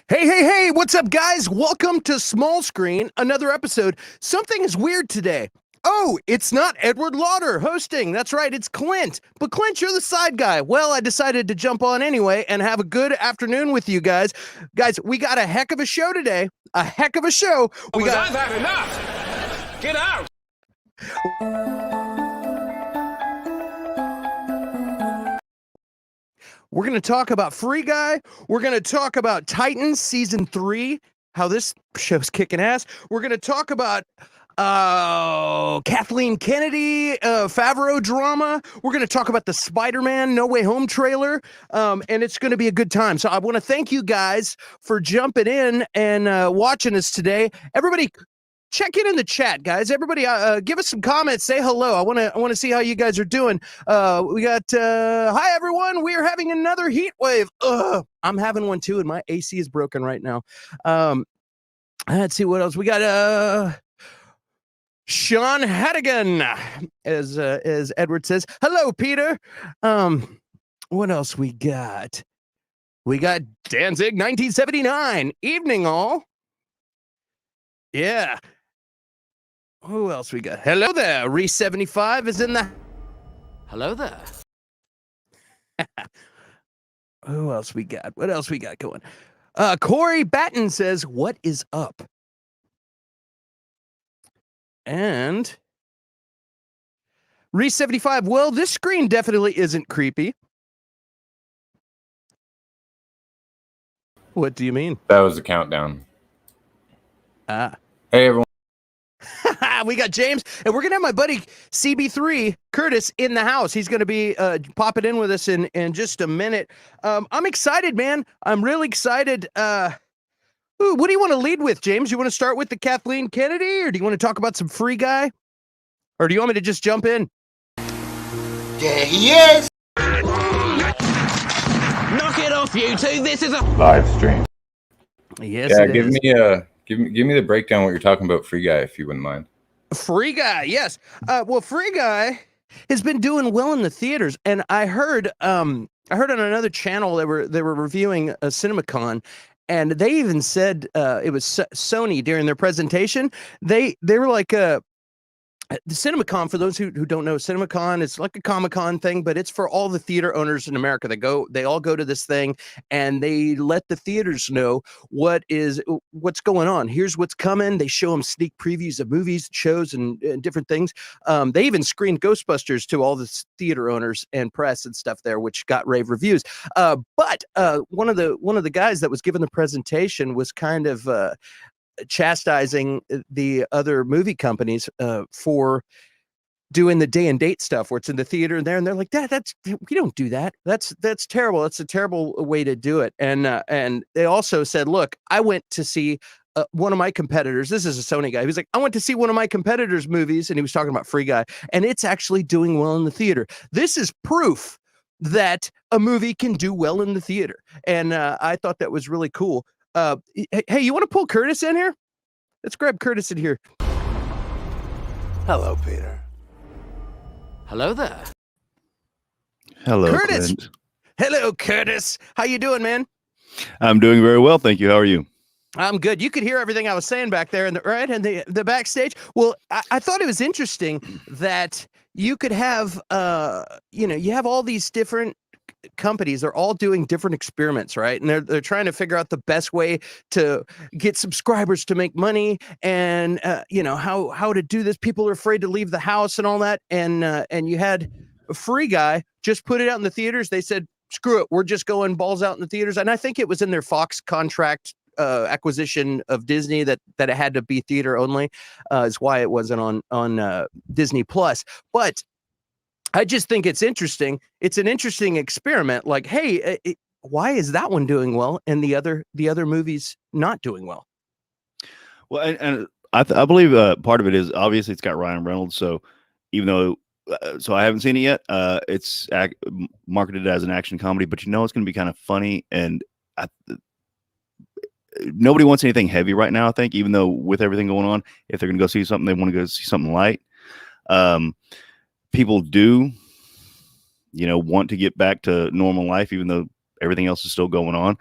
Hey, what's up, guys? Welcome to Small Screen, another episode. Something is weird today. Oh, it's not Edward Lauder hosting. That's right, it's Clint. But Clint, you're the side guy. Well, I decided to jump on anyway and have a good afternoon with you guys. Guys, we got a heck of a show today. A heck of a show. I've had enough. Get out. We're going to talk about Free Guy. We're going to talk about Titans Season 3, how this show's kicking ass. We're going to talk about Kathleen Kennedy, Favreau drama. We're going to talk about the Spider-Man No Way Home trailer, and it's going to be a good time. So I want to thank you guys for jumping in and watching us today. Everybody, check in the chat, guys. Everybody, give us some comments. Say hello. I want to see how you guys are doing. We got hi everyone. We are having another heat wave. I'm having one too, and my AC is broken right now. Let's see what else we got. Sean Hadigan, as Edward says. Hello, Peter. What else we got? We got Danzig 1979. Evening, all. Yeah. Who else we got? Hello there. Reese 75 is in the. Hello there. Who else we got? What else we got going? Corey Batten says, "What is up?" And Reese 75. Well, this screen definitely isn't creepy. What do you mean? That was the countdown. Hey, everyone. We got James, and we're going to have my buddy CB3, Curtis, in the house. He's going to be popping in with us in just a minute. I'm excited, man. I'm really excited. What do you want to lead with, James? You want to start with the Kathleen Kennedy, or do you want to talk about some Free Guy? Or do you want me to just jump in? There he is! Knock it off, you two. This is a Live stream. Yes, Yeah, give me the breakdown what you're talking about, Free Guy, if you wouldn't mind. Free Guy, yes. Well, Free Guy has been doing well in the theaters, and I heard on another channel they were reviewing a CinemaCon, and they even said it was Sony during their presentation. They were like, the CinemaCon, for those who don't know, CinemaCon is like a Comic-Con thing, but it's for all the theater owners in America. They all go to this thing, and they let the theaters know what's going on. Here's what's coming. They show them sneak previews of movies, shows, and different things. They even screened Ghostbusters to all the theater owners and press and stuff there, which got rave reviews. But one of the guys that was giving the presentation was kind of chastising the other movie companies for doing the day and date stuff where it's in the theater and there, and they're like, we don't do that. That's terrible. That's a terrible way to do it. And they also said, look, I went to see one of my competitors. This is a Sony guy. He was like, I went to see one of my competitors' movies, and he was talking about Free Guy, and it's actually doing well in the theater. This is proof that a movie can do well in the theater. And I thought that was really cool. Hey, you want to pull Curtis in here? Let's grab Curtis in here. Hello, Peter. Hello there. Hello, Curtis. Clint. Hello, Curtis. How you doing, man? I'm doing very well, thank you. How are you? I'm good. You could hear everything I was saying back there in the backstage. Well, I thought it was interesting that you could have, you have all these different companies. They're all doing different experiments, right? And they're trying to figure out the best way to get subscribers to make money, and how to do this. People are afraid to leave the house and all that. And you had a Free Guy just put it out in the theaters. They said, screw it, we're just going balls out in the theaters. And I think it was in their Fox contract acquisition of Disney that it had to be theater only, is why it wasn't on Disney Plus. But I just think it's interesting. It's an interesting experiment. Like, hey, why is that one doing well and the other movies not doing well? Well, and I believe part of it is obviously it's got Ryan Reynolds. So even though, so I haven't seen it yet, it's marketed as an action comedy, but it's going to be kind of funny, and nobody wants anything heavy right now, I think, even though with everything going on, if they're going to go see something, they want to go see something light. People do, want to get back to normal life, even though everything else is still going on.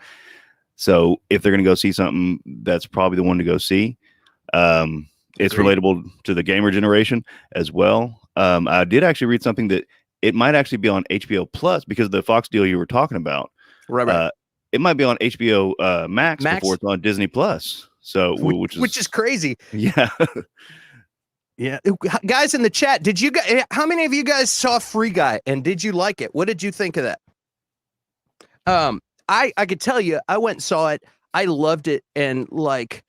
So if they're going to go see something, that's probably the one to go see. It's relatable to the gamer generation as well. I did actually read something that it might actually be on HBO Plus because of the Fox deal you were talking about. Right. It might be on HBO Max before it's on Disney Plus. So which is crazy. Yeah. Yeah, guys in the chat, how many of you guys saw Free Guy, and did you like it? What did you think of that? I could tell you, I went and saw it. I loved it, and like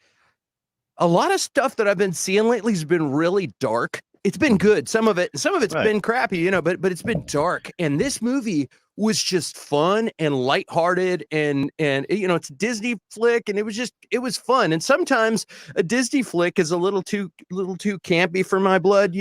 a lot of stuff that I've been seeing lately has been really dark. It's been good. Some of it's been crappy, but it's been dark. And this movie was just fun and lighthearted, and it's a Disney flick, and it was fun. And sometimes a Disney flick is a little too campy for my blood,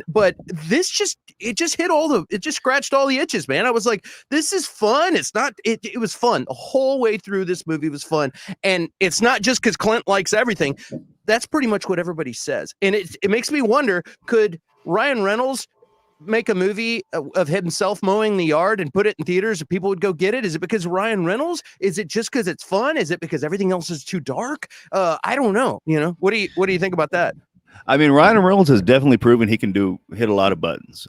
but this just scratched all the itches, man. I was like, this is fun. It was fun. The whole way through, this movie was fun. And it's not just because Clint likes everything. That's pretty much what everybody says. And it makes me wonder, could Ryan Reynolds make a movie of himself mowing the yard and put it in theaters and people would go get it? Is it because Ryan Reynolds? Is it just because it's fun? Is it because everything else is too dark? I don't know. What do you think about that? I mean, Ryan Reynolds has definitely proven he can hit a lot of buttons.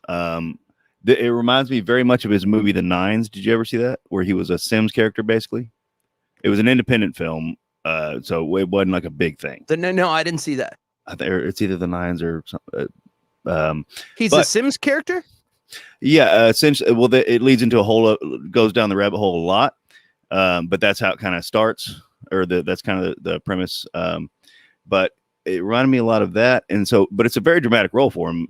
It reminds me very much of his movie The Nines. Did you ever see that? Where he was a Sims character, basically. It was an independent film, so it wasn't like a big thing. No, I didn't see that. I think it's either The Nines or something. He's a Sims character? Yeah, essentially. Well, it leads into goes down the rabbit hole a lot, but that's how it kind of starts, or that's kind of the premise. But it reminded me a lot of that, and so, but it's a very dramatic role for him,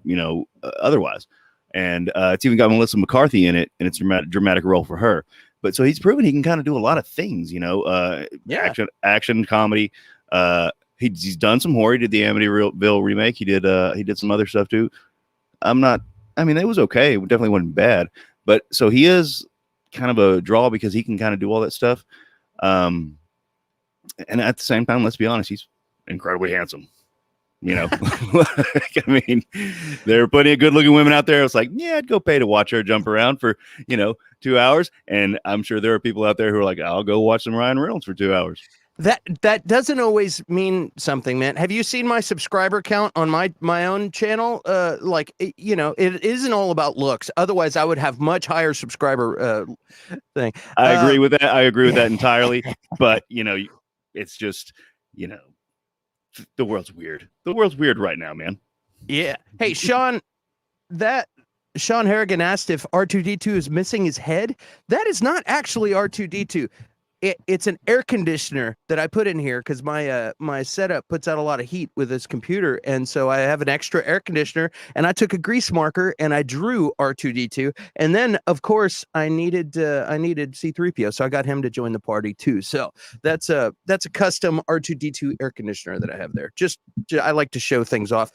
otherwise, and it's even got Melissa McCarthy in it, and it's a dramatic role for her. But so he's proven he can kind of do a lot of things, action, comedy. He's done some horror. He did the Amityville remake. He did some other stuff too. It was okay. It definitely wasn't bad. But so he is kind of a draw because he can kind of do all that stuff. And at the same time, let's be honest, he's incredibly handsome. I mean, there are plenty of good looking women out there. It's like, yeah, I'd go pay to watch her jump around for, 2 hours. And I'm sure there are people out there who are like, I'll go watch some Ryan Reynolds for 2 hours. That doesn't always mean something, man. Have you seen my subscriber count on my own channel? You know, it isn't all about looks. Otherwise, I would have much higher subscriber thing. I agree with that. I agree with that entirely. But you know, it's just, you know, the world's weird. The world's weird right now, man. Yeah. Hey, Sean, Sean Harrigan asked if R2D2 is missing his head. That is not actually R2D2. It's an air conditioner that I put in here because my setup puts out a lot of heat with this computer, and so I have an extra air conditioner. And I took a grease marker and I drew R2D2, and then of course I needed C3PO, so I got him to join the party too. So that's a custom R2D2 air conditioner that I have there. Just I like to show things off.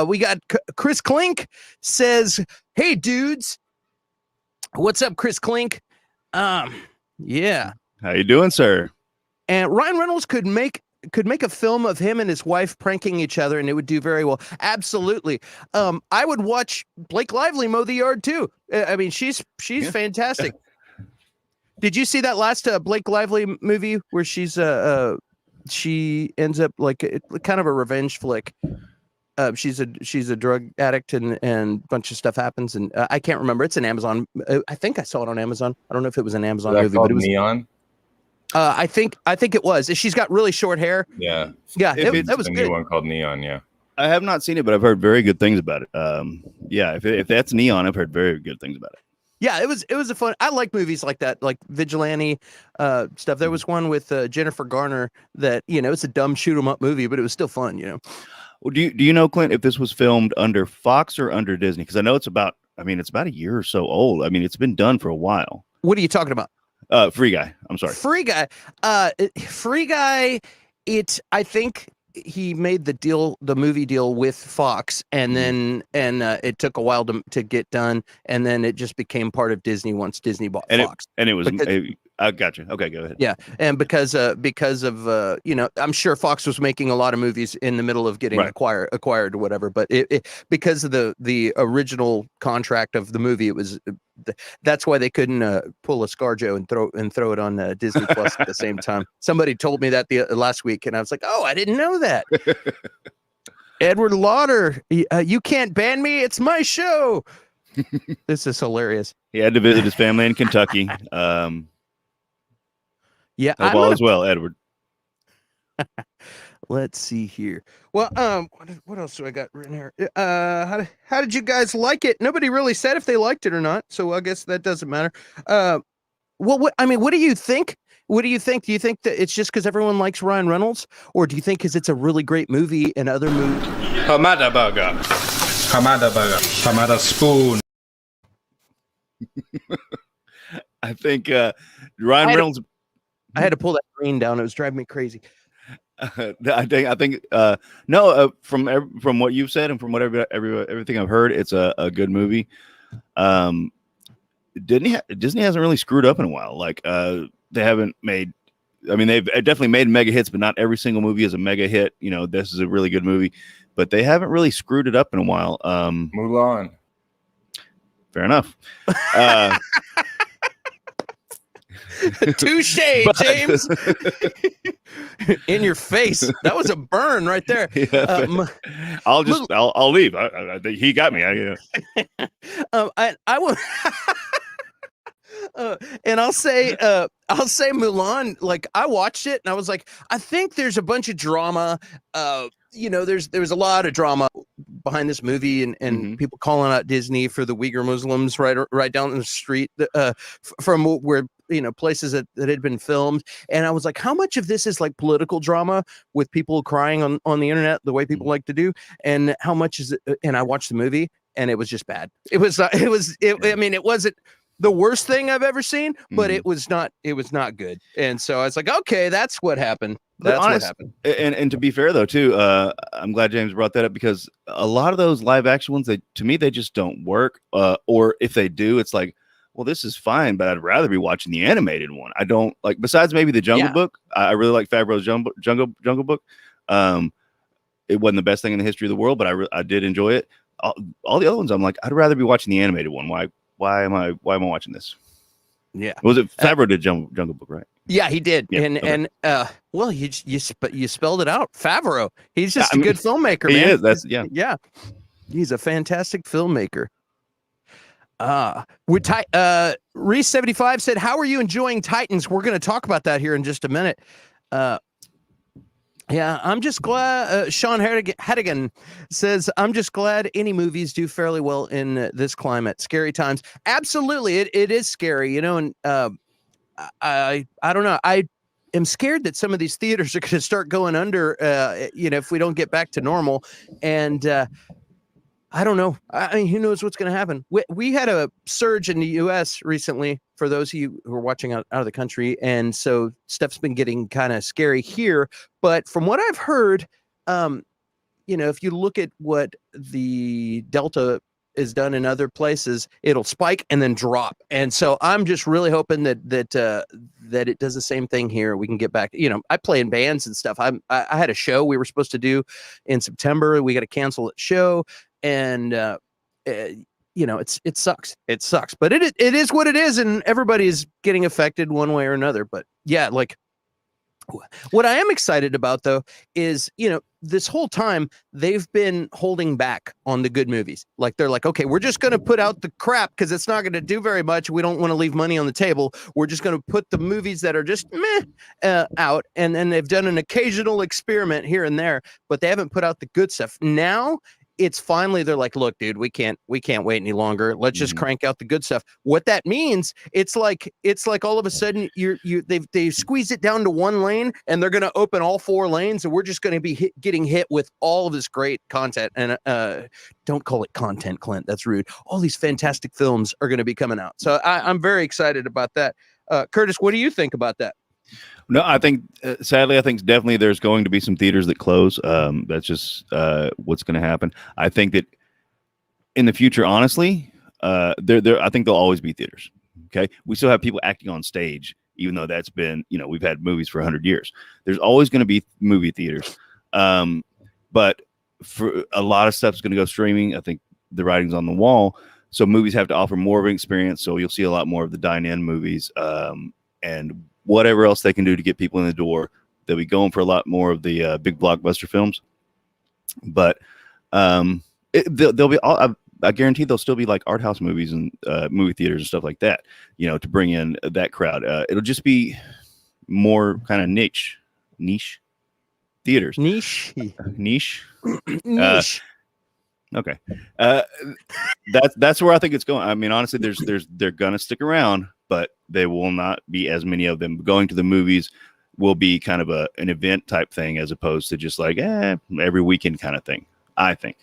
We got Chris Klink says, "Hey dudes, what's up, Chris Klink?" Yeah. How you doing, sir? And Ryan Reynolds could make a film of him and his wife pranking each other, and it would do very well. Absolutely. I would watch Blake Lively mow the yard too. I mean, she's fantastic. Did you see that last Blake Lively movie where she ends up like kind of a revenge flick? She's a drug addict and a bunch of stuff happens, and I can't remember. It's an Amazon. I think I saw it on Amazon. I don't know if it was an Amazon movie, but it was Neon. I think it was. She's got really short hair. Yeah. Yeah, that was a good. new one called Neon. Yeah. I have not seen it, but I've heard very good things about it. Yeah, if that's Neon, I've heard very good things about it. Yeah, it was a fun. I like movies like that, like vigilante stuff. There was one with Jennifer Garner that, you know, it's a dumb shoot 'em up movie, but it was still fun, you know. Well, do you know, Clint, if this was filmed under Fox or under Disney? Because I know it's about a year or so old. I mean, it's been done for a while. What are you talking about? Free Guy. I'm sorry. Free Guy. Free Guy. I think he made the movie deal with Fox, and then it took a while to get done, and then it just became part of Disney once Disney bought Fox. It was. I gotcha. Okay, go ahead. Yeah, and because of you know, I'm sure Fox was making a lot of movies in the middle of getting acquired or whatever, but it because of the original contract of the movie, it was that's why they couldn't pull a ScarJo and throw it on Disney Plus at the same time. Somebody told me that the last week, and I was like, oh, I didn't know that. Edward Lauder, you can't ban me. It's my show. This is hilarious. He had to visit his family in Kentucky. Yeah, hope all is well, Edward. Let's see here. Well, what else do I got written here? How did you guys like it? Nobody really said if they liked it or not, so I guess that doesn't matter. Well, what do you think? What do you think? Do you think that it's just because everyone likes Ryan Reynolds, or do you think because it's a really great movie and other movies? Hamada burger. Hamada spoon. I think Ryan Reynolds. I had to pull that green down. It was driving me crazy. I think no. From what you've said and from everything I've heard, it's a good movie. Disney hasn't really screwed up in a while. Like they haven't made. I mean, they've definitely made mega hits, but not every single movie is a mega hit. You know, this is a really good movie, but they haven't really screwed it up in a while. Mulan. Fair enough. Touche, James. In your face. That was a burn right there. Yeah, I'll leave. He got me. I will. And I'll say Mulan. Like, I watched it and I was like, I think there's a bunch of drama. You know, there's a lot of drama behind this movie, and people calling out Disney for the Uyghur Muslims right down the street from where, you know, places that had been filmed. And I was like, how much of this is like political drama with people crying on the internet the way people like to do, and how much is it? And I watched the movie and it was just bad. I mean, it wasn't the worst thing I've ever seen, but it was not good. And so I was like, okay, that's what happened. What happened. And to be fair though, too, I'm glad James brought that up, because a lot of those live action ones, to me, they just don't work. Or if they do, it's like, well, this is fine, but I'd rather be watching the animated one. I don't like, besides maybe the Jungle Book. I really like Favreau's Jungle Book. It wasn't the best thing in the history of the world, but I did enjoy it. All the other ones, I'm like, I'd rather be watching the animated one. Why am I watching this? Yeah. Was it Favreau did Jungle Book, right? Yeah, he did. Yeah, And well, you spelled it out. Favreau. He's just I a mean, good filmmaker, he man. is. That's yeah. Yeah. He's a fantastic filmmaker. Reese 75 said, "How are you enjoying Titans?" We're going to talk about that here in just a minute. Yeah, I'm just glad. Sean Hedigan says, "I'm just glad any movies do fairly well in this climate. Scary times. Absolutely, it is scary, you know. And I don't know. I am scared that some of these theaters are going to start going under. You know, if we don't get back to normal. And I don't know. I mean, who knows what's going to happen? We had a surge in the U.S. recently, for those of you who are watching out of the country, and so stuff's been getting kind of scary here. But from what I've heard, you know, if you look at what the Delta is done in other places, it'll spike and then drop. And so I'm just really hoping that it does the same thing here. We can get back. You know, I play in bands and stuff. I had a show we were supposed to do in September. We got to cancel that show. And you know, it sucks. It sucks, but it is what it is, and everybody's getting affected one way or another. But yeah, like what I am excited about though is, you know, this whole time they've been holding back on the good movies. Like they're like, okay, we're just going to put out the crap because it's not going to do very much. We don't want to leave money on the table. We're just going to put the movies that are just meh out, and then they've done an occasional experiment here and there, but they haven't put out the good stuff. Now it's finally, they're like, look, dude, we can't wait any longer. Let's just crank out the good stuff. What that means, it's like all of a sudden they've squeezed it down to one lane, and they're going to open all four lanes, and we're just going to be getting hit with all of this great content. And don't call it content, Clint. That's rude. All these fantastic films are going to be coming out. So I'm very excited about that. Curtis, what do you think about that? No, I think sadly, I think definitely there's going to be some theaters that close. That's just what's going to happen. I think that in the future, honestly, I think there'll always be theaters. Okay, we still have people acting on stage, even though that's been, you know, we've had movies for 100 years. There's always going to be movie theaters, but for a lot of stuff's going to go streaming. I think the writing's on the wall, so movies have to offer more of an experience. So you'll see a lot more of the dine-in movies, and whatever else they can do to get people in the door. They'll be going for a lot more of the big blockbuster films, but they'll be all, I guarantee there'll still be like art house movies and movie theaters and stuff like that, you know, to bring in that crowd. It'll just be more kind of niche theaters. Niche. Okay. That's where I think it's going. I mean, honestly, they're gonna stick around, but they will not be as many of them. Going to the movies will be kind of an event type thing, as opposed to just like every weekend kind of thing, I think.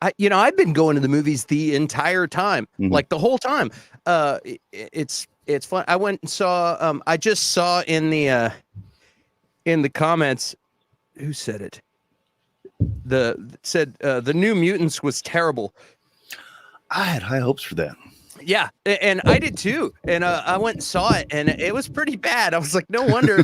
I've been going to the movies the entire time, like the whole time. It's fun. I went and saw. I just saw in the comments, who said it? The New Mutants was terrible. I had high hopes for that. Yeah, and I did too. And I went and saw it, and it was pretty bad. I was like, no wonder.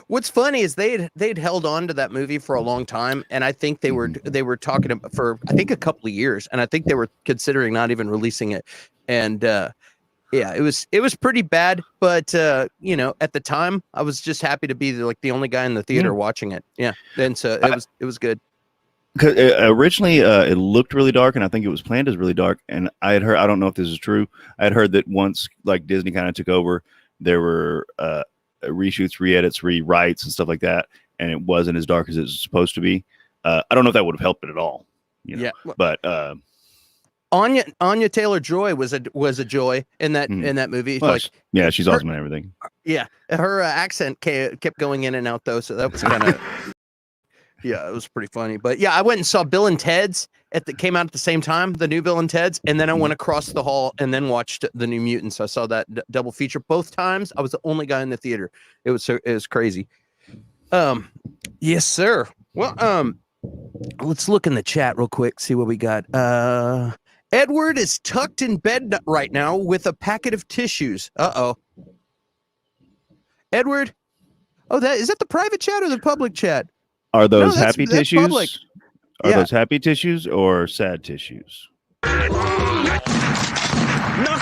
What's funny is they'd held on to that movie for a long time, and I think they were talking about for I think a couple of years, and I think they were considering not even releasing it. And yeah, it was pretty bad, but at the time I was just happy to be the only guy in the theater watching it. Yeah, and so it was good. Because originally it looked really dark, and I think it was planned as really dark. And I had heard, I don't know if this is true, I had heard that once like Disney kind of took over, there were reshoots, re-edits, rewrites, and stuff like that, and it wasn't as dark as it was supposed to be. I don't know if that would have helped it at all. Yeah, but Anya Taylor-Joy was a joy in that movie. Well, yeah, she's awesome and everything. Yeah, her accent kept going in and out though, so that was kind of. Yeah, it was pretty funny. But yeah, I went and saw Bill and Ted's came out at the same time, the new Bill and Ted's, and then I went across the hall and then watched the New Mutants. I saw that double feature both times. I was the only guy in the theater. It was crazy. Yes, sir. Well, let's look in the chat real quick, see what we got. Edward is tucked in bed right now with a packet of tissues. Uh-oh. Edward? Oh, is that the private chat or the public chat? Are those happy tissues? Public. Are those happy tissues or sad tissues? Knock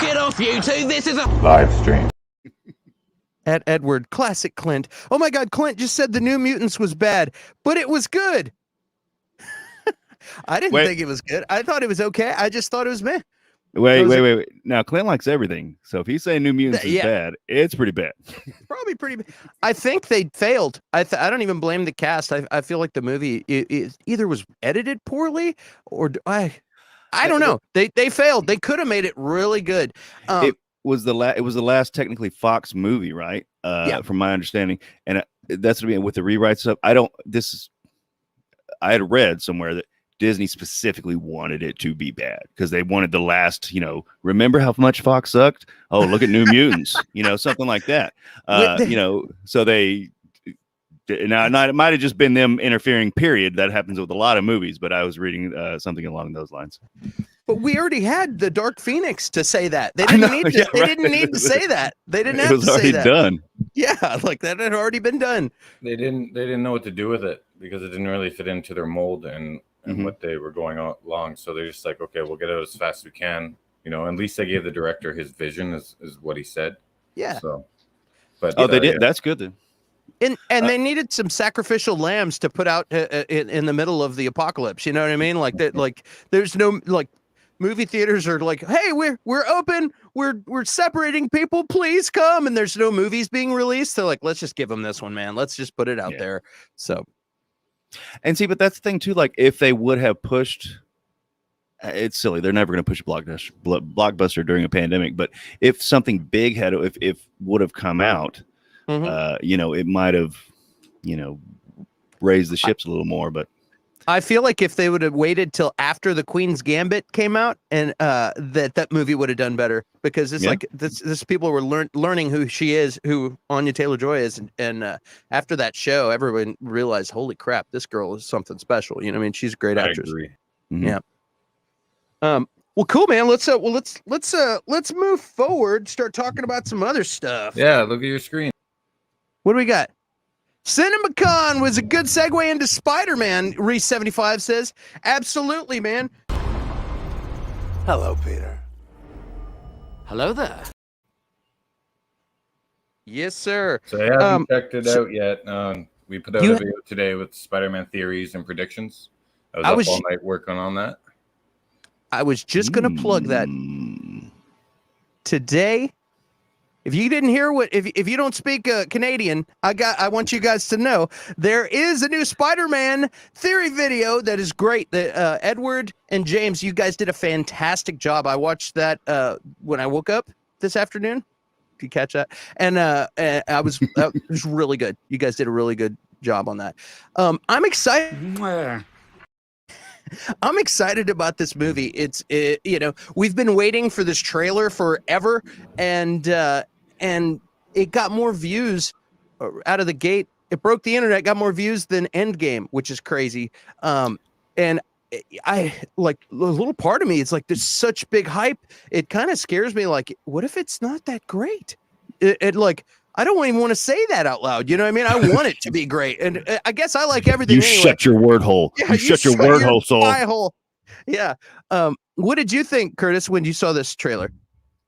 it off, you two. This is a Live stream. At Edward, classic Clint. Oh my God, Clint just said the New Mutants was bad, but it was good. I didn't think it was good. I thought it was okay. I just thought it was meh. Wait. Now Clint likes everything, so if he's saying New Mutants is bad, it's pretty bad. Probably pretty bad. I think they failed. I don't even blame the cast. I feel like the movie it either was edited poorly or I don't know. They failed. They could have made it really good. It was the last technically Fox movie, right? From my understanding, and that's what I mean with the rewrites stuff. I had read somewhere that Disney specifically wanted it to be bad because they wanted the last, remember how much Fox sucked? Oh, look at New Mutants, something like that. So they, now it might have just been them interfering, period. That happens with a lot of movies, but I was reading something along those lines. But we already had the Dark Phoenix to say that. They didn't need to, they didn't need to say that. They didn't have to say that. It was already done. Yeah, like that had already been done. They didn't know what to do with it because it didn't really fit into their mold and what they were going along. So they're just like, okay, we'll get it as fast as we can. At least they gave the director his vision is what he said. Yeah. So, but they did. Yeah. That's good then. And they needed some sacrificial lambs to put out in the middle of the apocalypse. You know what I mean? Like that. Like there's no movie theaters are like, hey, we're open. We're separating people. Please come. And there's no movies being released. They're like, let's just give them this one, man. Let's just put it out there. So. And see, but that's the thing too. Like, if they would have pushed, it's silly. They're never going to push a blockbuster during a pandemic. But if something big if would have come out, it might have, raised the ships a little more. But I feel like if they would have waited till after the Queen's Gambit came out, and that movie would have done better because it's like this people were learning who she is, who Anya Taylor-Joy is, and after that show, everyone realized, holy crap, this girl is something special. You know what I mean? She's a great actress. I agree. Mm-hmm. Yeah. Well, cool, man. Let's move forward. Start talking about some other stuff. Yeah, look at your screen. What do we got? CinemaCon was a good segue into Spider-Man, Reese75 says. Absolutely, man. Hello, Peter. Hello there. Yes, sir. So I haven't checked it out yet. We put out a video today with Spider-Man theories and predictions. I was up all night working on that. I was just going to plug that. Today, if you didn't hear if you don't speak Canadian, I want you guys to know there is a new Spider-Man theory video that is great. That Edward and James, you guys did a fantastic job. I watched that when I woke up this afternoon. If you catch that, and it was really good. You guys did a really good job on that. I'm excited. I'm excited about this movie. We've been waiting for this trailer forever, and it got more views out of the gate. It broke the internet, got more views than Endgame, which is crazy. And I like a little part of me. It's like there's such big hype. It kind of scares me. Like, what if it's not that great? I don't even want to say that out loud. You know what I mean? I want it to be great. And I guess I like everything. You shut your word hole. Yeah, you shut your word hole, soul. Hole. Yeah. What did you think, Curtis, when you saw this trailer?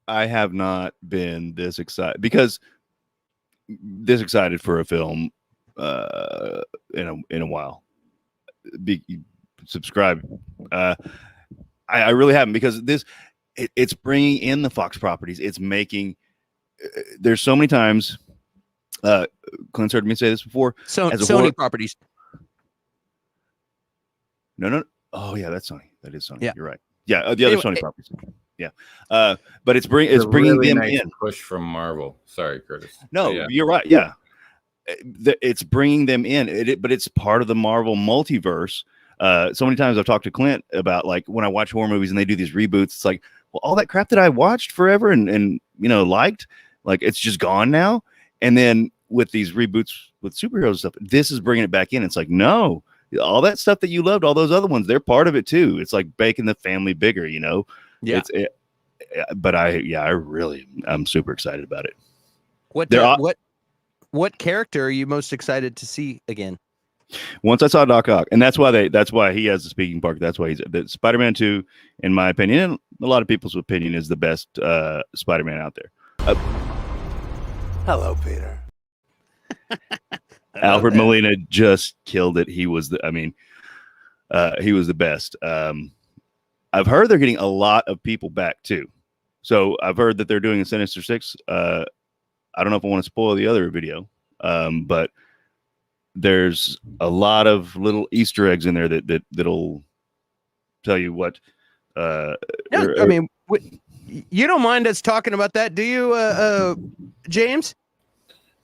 I have not been this excited for a film in a while. Subscribe. I really haven't, because it's bringing in the Fox properties. It's making. There's so many times. Clint's heard me say this before. So Sony properties. No. Oh yeah, that's Sony. That is Sony. Yeah. You're right. Yeah, the other Sony properties. Yeah, but it's bringing really them nice in. Push from Marvel. Sorry, Curtis. No, you're right. Yeah, it's bringing them in. But it's part of the Marvel multiverse. So many times I've talked to Clint about, like, when I watch horror movies and they do these reboots, it's like, well, all that crap that I watched forever and liked, like, it's just gone now. And then with these reboots with superheroes stuff, this is bringing it back in. It's like, no, all that stuff that you loved, all those other ones, they're part of it too. It's like making the family bigger, Yeah. But I'm super excited about it. What character are you most excited to see again? Once I saw Doc Ock, and that's why he has the speaking part. That's why he's Spider-Man 2, in my opinion, and a lot of people's opinion, is the best Spider-Man out there. Hello, Peter. Alfred Molina just killed it. He was the best. I've heard they're getting a lot of people back too. So I've heard that they're doing a Sinister Six. I don't know if I want to spoil the other video, but there's a lot of little Easter eggs in there that'll tell you what. You don't mind us talking about that, do you, James?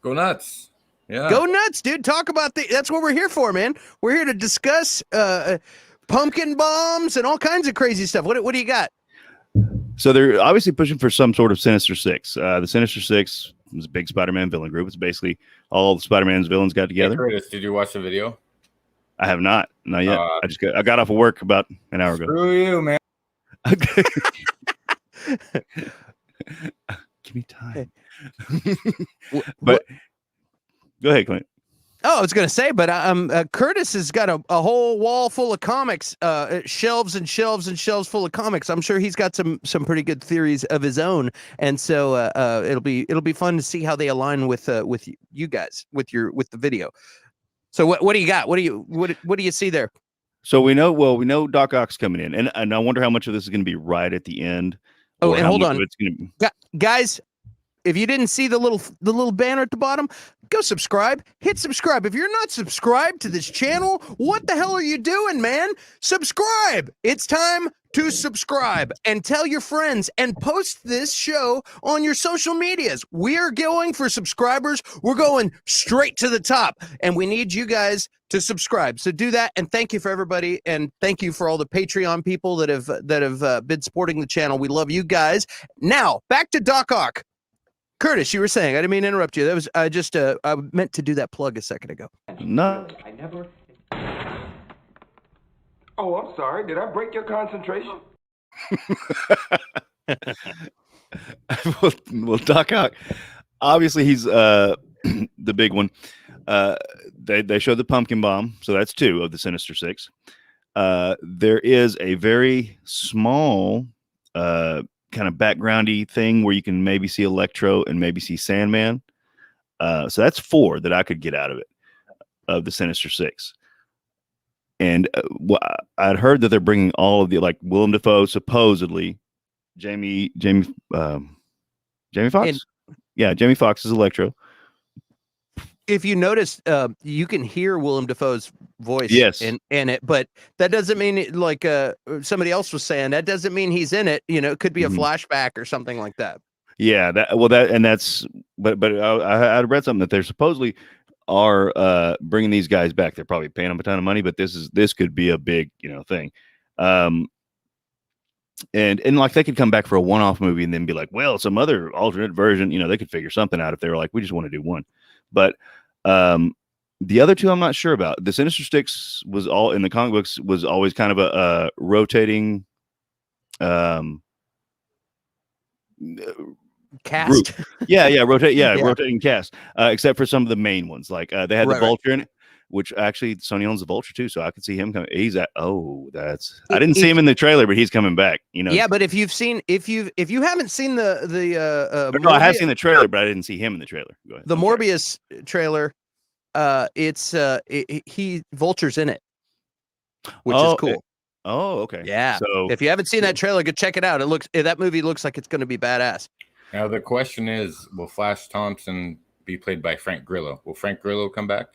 Go nuts. Yeah. Go nuts, dude. Talk about that's what we're here for, man. We're here to discuss pumpkin bombs and all kinds of crazy stuff. What do you got? So they're obviously pushing for some sort of Sinister Six. The Sinister Six was a big Spider-Man villain group. It's basically all the Spider-Man's villains got together. Hey, Curtis, did you watch the video? I have not yet. I got off of work about an hour ago. Screw you, man. Give me time. But go ahead, Clint. Oh, I was going to say, but Curtis has got a whole wall full of comics, shelves and shelves and shelves full of comics. I'm sure he's got some pretty good theories of his own, and so it'll be fun to see how they align with you guys with the video. So what do you got? What do you see there? So we know Doc Ock's coming in, and I wonder how much of this is going to be right at the end. Oh, and hold on, it's gonna be... guys. If you didn't see the little banner at the bottom, go subscribe. Hit subscribe. If you're not subscribed to this channel, what the hell are you doing, man? Subscribe. It's time to subscribe and tell your friends and post this show on your social medias. We're going for subscribers. We're going straight to the top, and we need you guys to subscribe. So do that, and thank you for everybody, and thank you for all the Patreon people that have been supporting the channel. We love you guys. Now back to Doc Ock. Curtis, you were saying, I didn't mean to interrupt you. That was I meant to do that plug a second ago. No. I never. Oh, I'm sorry. Did I break your concentration? well, Doc Ock, obviously he's the big one. They showed the pumpkin bomb, so that's 2 of the Sinister Six. There is a very small kind of backgroundy thing where you can maybe see Electro and maybe see Sandman. So that's 4 that I could get out of it, of the Sinister Six. And I'd heard that they're bringing all of the, like, Willem Dafoe, supposedly Jamie Foxx. Jamie Foxx is Electro. If you notice, you can hear Willem Dafoe's voice in it, but that doesn't mean like somebody else was saying, that doesn't mean he's in it. You know, it could be a flashback or something like that. Yeah, but I read something that they're supposedly are bringing these guys back. They're probably paying them a ton of money, but this could be a big, thing. And like they could come back for a one-off movie and then be like, well, some other alternate version, they could figure something out if they were like, we just want to do one. But the other 2 I'm not sure about. The Sinister Six was all in the comic books, was always kind of a rotating cast. Group. Rotating cast. Except for some of the main ones. Like they had the Vulture in it, which actually Sony owns the Vulture too, so I could see him coming. I didn't see him in the trailer, but he's coming back. Yeah, but if you haven't seen the no, I have seen the trailer, but I didn't see him in the trailer. Go ahead. The Morbius trailer, he Vulture's in it, which is cool. Oh, okay. Yeah. So if you haven't seen that trailer, go check it out. That movie looks like it's going to be badass. Now the question is, will Flash Thompson be played by Frank Grillo? Will Frank Grillo come back?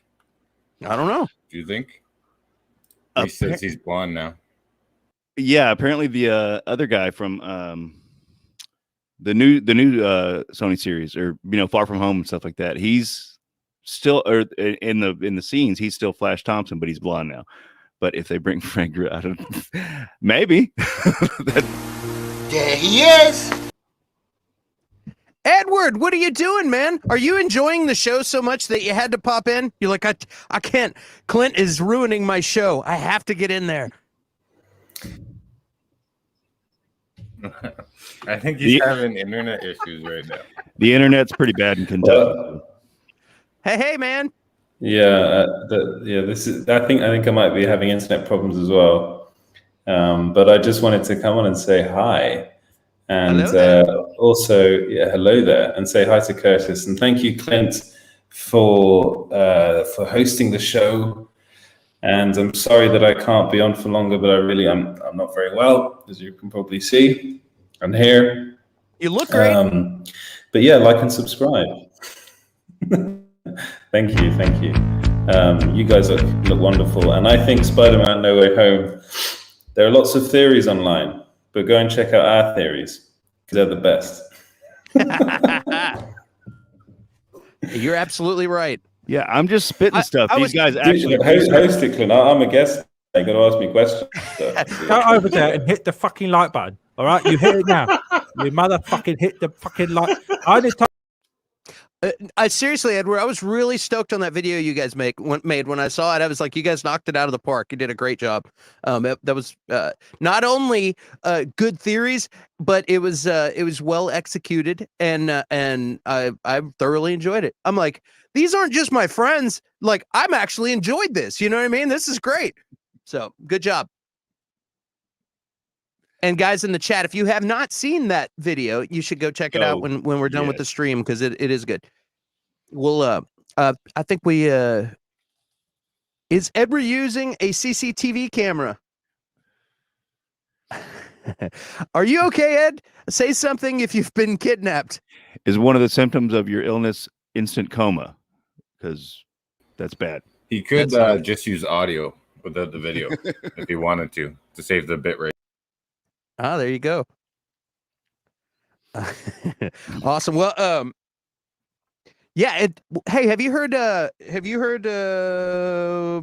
I don't know. Do you think? He says he's blonde now. Yeah, apparently the other guy from the new Sony series, or Far From Home and stuff like that, he's still, or in the scenes, he's still Flash Thompson, but he's blonde now. But if they bring Frank Grillo, I don't maybe. There he is. Edward, what are you doing, man? Are you enjoying the show so much that you had to pop in? You're like, I can't. Clint is ruining my show. I have to get in there. I think he's having internet issues right now. The internet's pretty bad in Kentucky. Hey, man. Yeah, this is. I think I might be having internet problems as well. But I just wanted to come on and say hi, and also, hello there, and say hi to Curtis. And thank you, Clint, for hosting the show. And I'm sorry that I can't be on for longer, but I'm not very well, as you can probably see. I'm here. You look great. But yeah, like and subscribe. Thank you. You guys look wonderful. And I think Spider-Man No Way Home, there are lots of theories online, but go and check out our theories, because they're the best. You're absolutely right. Yeah, I'm just spitting stuff. These guys actually host it, Clint. I'm a guest. You're going to ask me questions. Go over there and hit the fucking like button. All right, you hit it now. You motherfucking hit the fucking like. I seriously, Edward, I was really stoked on that video you guys made when I saw it. I was like, you guys knocked it out of the park. You did a great job. That was not only good theories, but it was well executed, and I thoroughly enjoyed it. I'm like, these aren't just my friends. Like, I'm actually enjoyed this. You know what I mean? This is great. So good job. And guys in the chat, if you have not seen that video, you should go check it out when we're done with the stream, because it is good. We'll I think we is Edward using a CCTV camera? Are you okay, Ed? Say something if you've been kidnapped. Is one of the symptoms of your illness instant coma? Because that's bad. He could just use audio without the video if he wanted to save the bit rate. Ah, there you go. Awesome. Well, yeah. Hey, have you heard?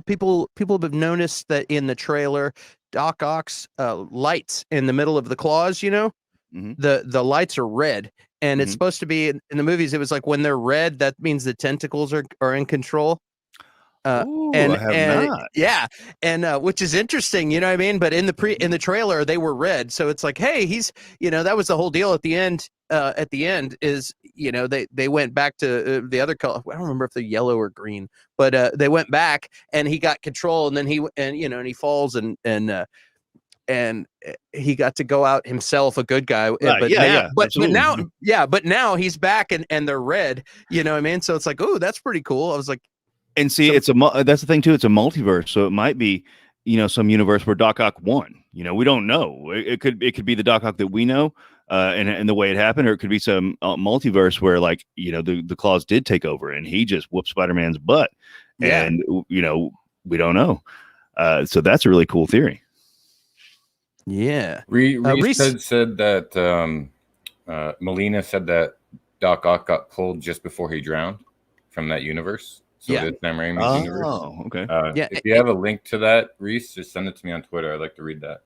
People have noticed that in the trailer, Doc Ock's lights in the middle of the claws. You know, the lights are red, and it's supposed to be in the movies. It was like when they're red, that means the tentacles are in control. Ooh, I have not. Yeah, and which is interesting, you know what I mean? But in the trailer, they were red, so it's like, hey, he's, that was the whole deal at the end. At the end is, they went back to the other color. I don't remember if they're yellow or green, but they went back, and he got control, and then he falls, and he got to go out himself, a good guy. But now he's back, and they're red. You know what I mean? So it's like, oh, that's pretty cool. I was like. And see, that's the thing too. It's a multiverse, so it might be, some universe where Doc Ock won. We don't know. It could be the Doc Ock that we know, and the way it happened, or it could be some multiverse where, like, the claws did take over, and he just whooped Spider-Man's butt, and we don't know. So that's a really cool theory. Yeah, Reese said that Molina said that Doc Ock got pulled just before he drowned from that universe. So it's Sam Raimi's universe. Oh, okay. If you have a link to that, Reese, just send it to me on Twitter. I'd like to read that.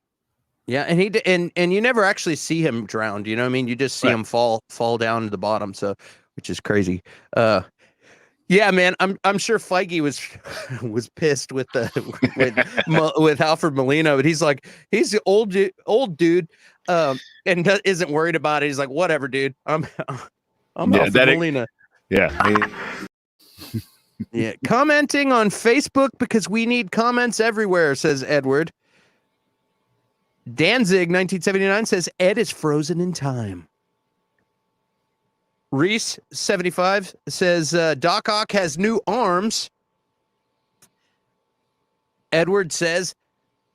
Yeah, and and you never actually see him drowned. You know what I mean? You just see him fall down to the bottom. So, which is crazy. Yeah, man, I'm sure Feige was pissed with with Alfred Molina, but he's the old dude, and isn't worried about it. He's like, whatever, dude. I'm Alfred Molina. Yeah. Yeah, commenting on Facebook because we need comments everywhere, says Edward. Danzig 1979 says Ed is frozen in time. Reese 75 says Doc Ock has new arms. Edward says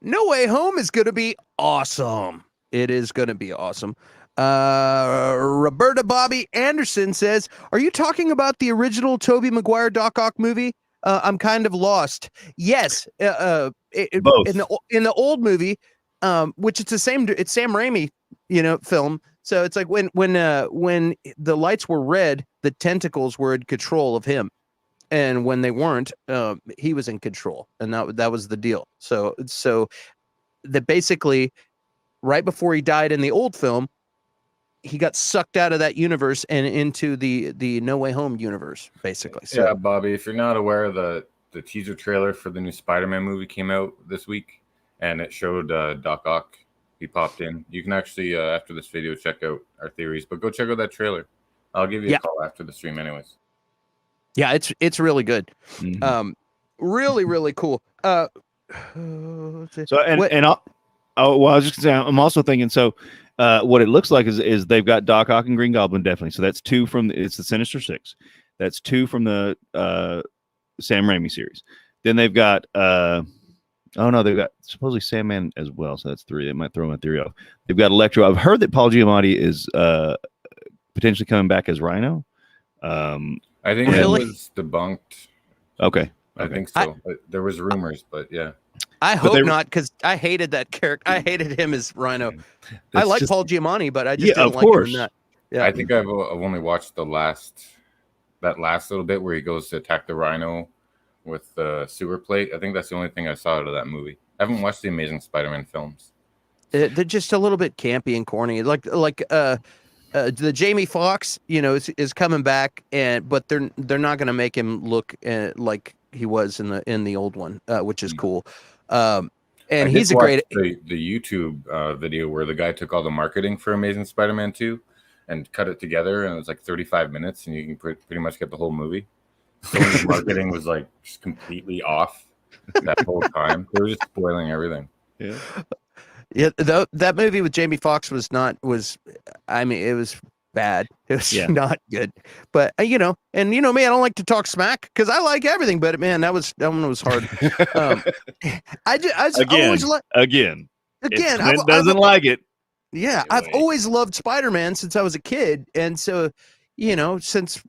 No Way Home is going to be awesome. It is going to be awesome. Roberta Bobby Anderson says, are you talking about the original Tobey Maguire Doc Ock movie? I'm kind of lost. Yes. Both. In the old movie, which it's Sam Raimi, film. So it's like when the lights were red, the tentacles were in control of him. And when they weren't, he was in control. And that was the deal. So that basically right before he died in the old film, he got sucked out of that universe and into the No Way Home universe, basically. So, yeah, Bobby, if you're not aware, the teaser trailer for the new Spider-Man movie came out this week, and it showed Doc Ock. He popped in. You can actually, after this video, check out our theories, but go check out that trailer. I'll give you a call after the stream anyways. Yeah, it's really good. Mm-hmm. Really, really cool. I was just gonna say, I'm also thinking, so What it looks like is they've got Doc Ock and Green Goblin, definitely. So that's two from it's the Sinister Six. That's two from the Sam Raimi series. Then they've got they've got supposedly Sandman as well. So that's three. They might throw my theory off. They've got Electro. I've heard that Paul Giamatti is potentially coming back as Rhino. I think it was debunked. Okay. I think so. There was rumors, but yeah. I hope not, because I hated that character. I hated him as Rhino. I like Paul Giamatti, but I just didn't like him in that. Yeah. I think I've only watched that last little bit where he goes to attack the Rhino with the sewer plate. I think that's the only thing I saw out of that movie. I haven't watched the Amazing Spider-Man films. They're just a little bit campy and corny. Like the Jamie Foxx, is coming back, but they're not going to make him look like he was in the old one, which is cool. And he's a great the YouTube video where the guy took all the marketing for Amazing Spider-Man 2 and cut it together, and it was like 35 minutes, and you can pretty much get the whole movie. So the marketing was like just completely off that whole time. They were just spoiling everything. Yeah. Yeah, that movie with Jamie Foxx it was bad. It was not good. But and me, I don't like to talk smack because I like everything. But man, that one was hard. Again. Clint doesn't like it. Yeah, I've always loved Spider-Man since I was a kid, and so since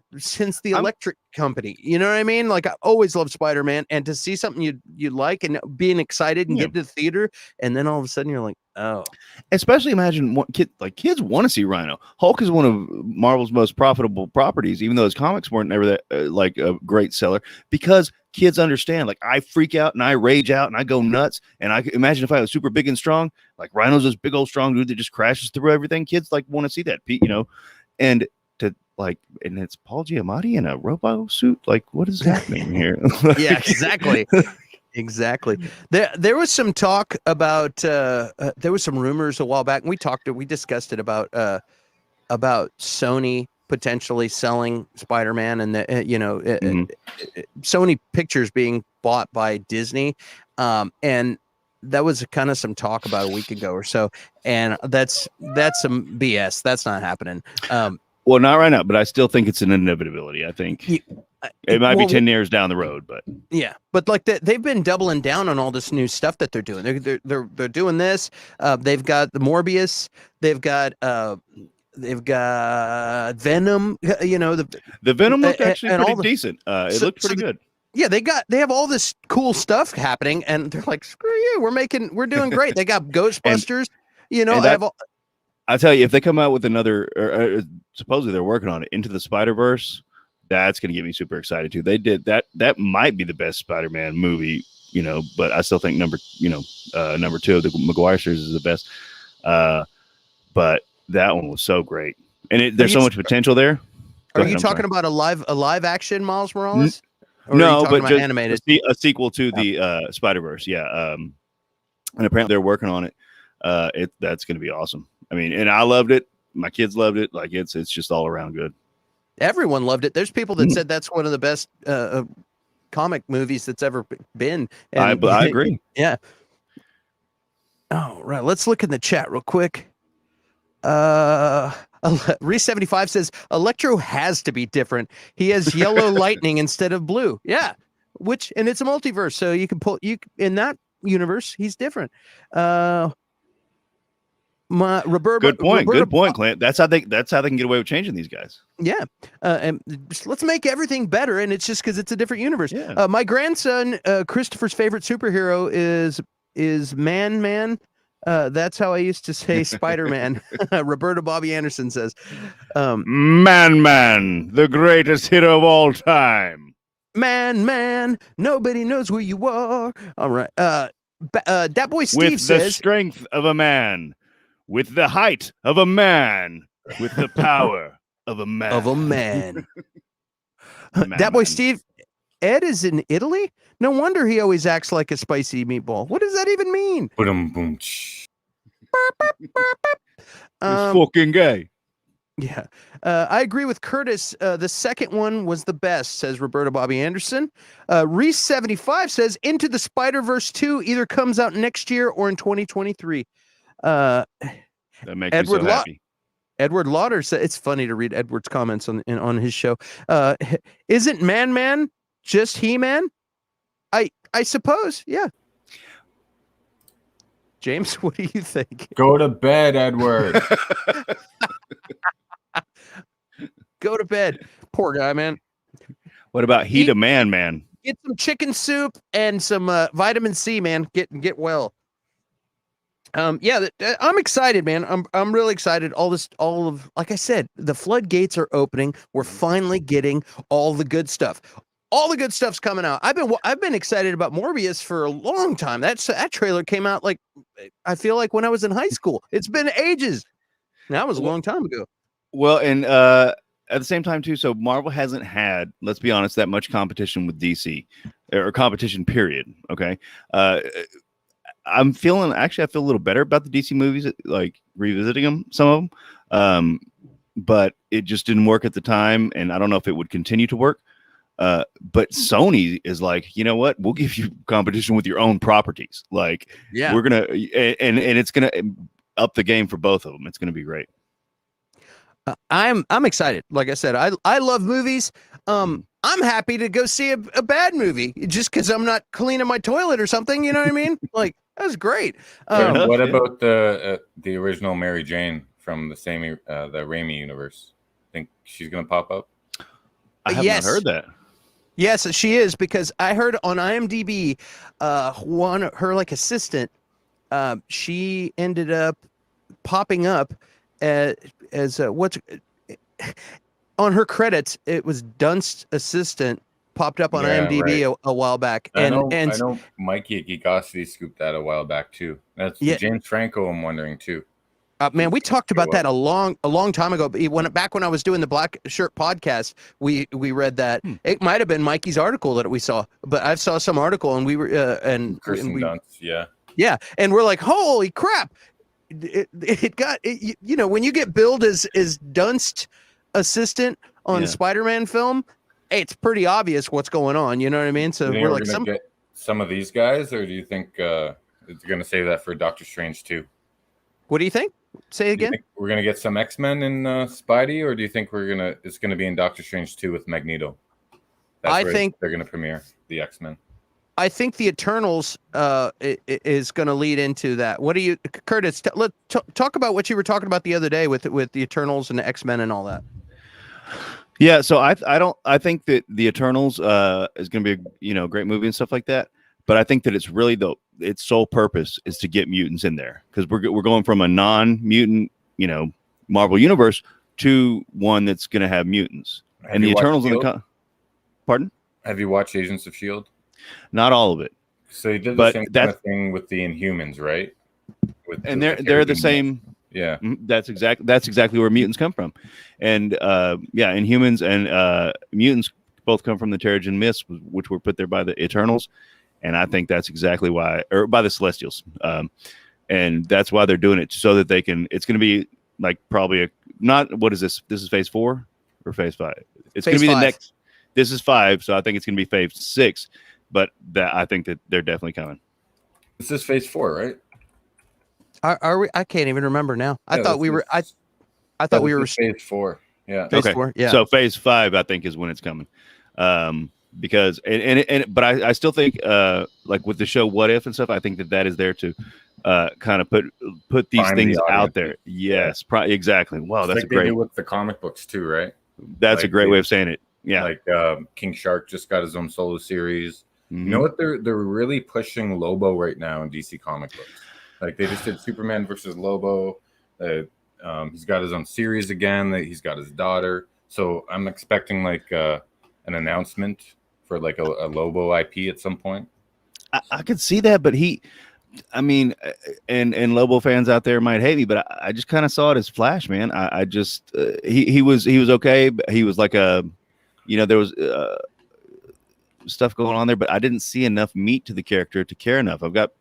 the Electric Company, you know what I mean? Like I always loved Spider-Man, and to see something you like and being excited and get to the theater, and then all of a sudden you're like, oh. Especially imagine what kids want to see Rhino. Hulk is one of Marvel's most profitable properties, even though his comics weren't never that like a great seller, because kids understand. Like I freak out and I rage out and I go nuts. And I imagine if I was super big and strong, like Rhino's this big old strong dude that just crashes through everything. Kids like want to see that, and and it's Paul Giamatti in a robo suit. Like, what is happening here? Yeah, exactly. Exactly. There was some talk about there was some rumors a while back, and we discussed it about Sony potentially selling Spider-Man, and Sony Pictures being bought by Disney, and that was kind of some talk about a week ago or so, and that's some BS. That's not happening. Well, not right now, but I still think it's an inevitability. I think it might be 10 years down the road, but yeah, but like they've been doubling down on all this new stuff that they're doing. They're doing this. They've got the Morbius. They've got Venom. The Venom looked actually pretty decent. It looked pretty good. Yeah, they have all this cool stuff happening, and they're like, screw you, we're doing great. They got Ghostbusters. I tell you, if they come out with another, supposedly they're working on it, Into the Spider-Verse, that's going to get me super excited too. They did that. That might be the best Spider-Man movie, but I still think number two of the Maguire series is the best. But that one was so great, and there's so much potential there. Are you talking about a live action Miles Morales? No, but just animated a sequel to the Spider-Verse. Yeah, and apparently they're working on it. That's going to be awesome. I mean, and I loved it. My kids loved it. Like it's just all around good. Everyone loved it. There's people that said that's one of the best comic movies that's ever been. And, I agree. Yeah. Oh, right. Let's look in the chat real quick. Reese 75 says Electro has to be different. He has yellow lightning instead of blue. Yeah. And it's a multiverse. So you can in that universe, he's different. Good point, Clint. That's how they can get away with changing these guys. Yeah, and let's make everything better, and it's just because it's a different universe. Yeah. My grandson Christopher's favorite superhero is Man. That's how I used to say Spider-Man. Roberta Bobby Anderson says, Man, the greatest hero of all time. Man, nobody knows who you are. All right. That boy Steve with says, the strength of a man. With the height of a man, with the power of a man. That boy Steve, Ed is in Italy? No wonder he always acts like a spicy meatball. What does that even mean? He's fucking gay. Yeah. I agree with Curtis. The second one was the best, says Roberta Bobby Anderson. Reese 75 says Into the Spider-Verse 2 either comes out next year or in 2023. That makes me so happy. Edward Lauder said it's funny to read Edward's comments on his show. Isn't Man just He-Man? I suppose, yeah. James, what do you think? Go to bed, Edward. Go to bed. Poor guy, man. What about He the Man? Get some chicken soup and some vitamin C, man. Get well. Yeah, I'm excited, man. I'm really excited. Like I said, the floodgates are opening. We're finally getting all the good stuff. All the good stuff's coming out. I've been excited about Morbius for a long time. That trailer came out like I feel like when I was in high school. It's been ages. That was a long time ago. Well, and at the same time too, so Marvel hasn't had, let's be honest, that much competition with DC or competition period. Okay. I feel a little better about the DC movies, like revisiting them, some of them. But it just didn't work at the time, and I don't know if it would continue to work. But Sony is like, you know what? We'll give you competition with your own properties. Like, yeah, we're gonna and it's gonna up the game for both of them. It's gonna be great. I'm excited. Like I said, I love movies. I'm happy to go see a bad movie just because I'm not cleaning my toilet or something. You know what I mean? Like, that was great. What about the original Mary Jane from the Raimi universe? Think she's gonna pop up? I have not heard that. Yes, she is, because I heard on IMDb, her like assistant, she ended up popping up as what's on her credits. It was Dunst's assistant popped up on IMDb a while back. I know Mikey at Geekosity scooped that a while back too. That's James Franco. I'm wondering too. Man, we talked about that a long time ago. Back when I was doing the Black Shirt podcast, we read that. It might have been Mikey's article that we saw, but I saw some article and we were Kirsten Dunst, yeah, and we're like, holy crap! It got you know, when you get billed as Dunst assistant on a Spider-Man film, it's pretty obvious what's going on. You know what I mean? So we're like, get some of these guys, or do you think it's going to save that for Doctor Strange too? What do you think? Say again. We're gonna get some X-Men in Spidey, or do you think it's gonna be in Doctor Strange 2 with Magneto? I think they're gonna premiere the X-Men. I think the Eternals is gonna lead into that. What do you, Curtis? Let's talk about what you were talking about the other day with the Eternals and the X-Men and all that. Yeah, so I think that the Eternals is gonna be a great movie and stuff like that. But I think that it's really its sole purpose is to get mutants in there, because we're going from a non-mutant, Marvel universe to one that's going to have mutants. And the Eternals in the pardon? Have you watched Agents of S.H.I.E.L.D.? Not all of it. So he did the same kind of thing with the Inhumans, right? They're the same. Yeah, that's exactly where mutants come from, and Inhumans and mutants both come from the Terrigen Mists, which were put there by the Eternals. And I think that's exactly why, or by the Celestials. And that's why they're doing it, so that they can, it's going to be like probably what is this? This is phase 4 or phase 5? It's going to be the next, this is 5. So I think it's going to be phase 6, but I think that they're definitely coming. This is phase 4, right? Are we? I can't even remember now. I thought we were phase 4. Yeah. Phase 4. Yeah. So phase 5, I think, is when it's coming. Because but I still think like with the show What If and stuff, I think that is there to kind of put these things out there. Yes, exactly. Wow, that's a great. They do with the comic books too, right? That's a great way of saying it. Yeah, like King Shark just got his own solo series. Mm-hmm. You know what? They're really pushing Lobo right now in DC comic books. Like they just did Superman versus Lobo. He's got his own series again. He's got his daughter. So I'm expecting like an announcement for like a Lobo IP at some point. I could see that, but and Lobo fans out there might hate me, but I just kind of saw it as Flash, man. I just he was okay. But he was like there was stuff going on there, but I didn't see enough meat to the character to care enough. I've got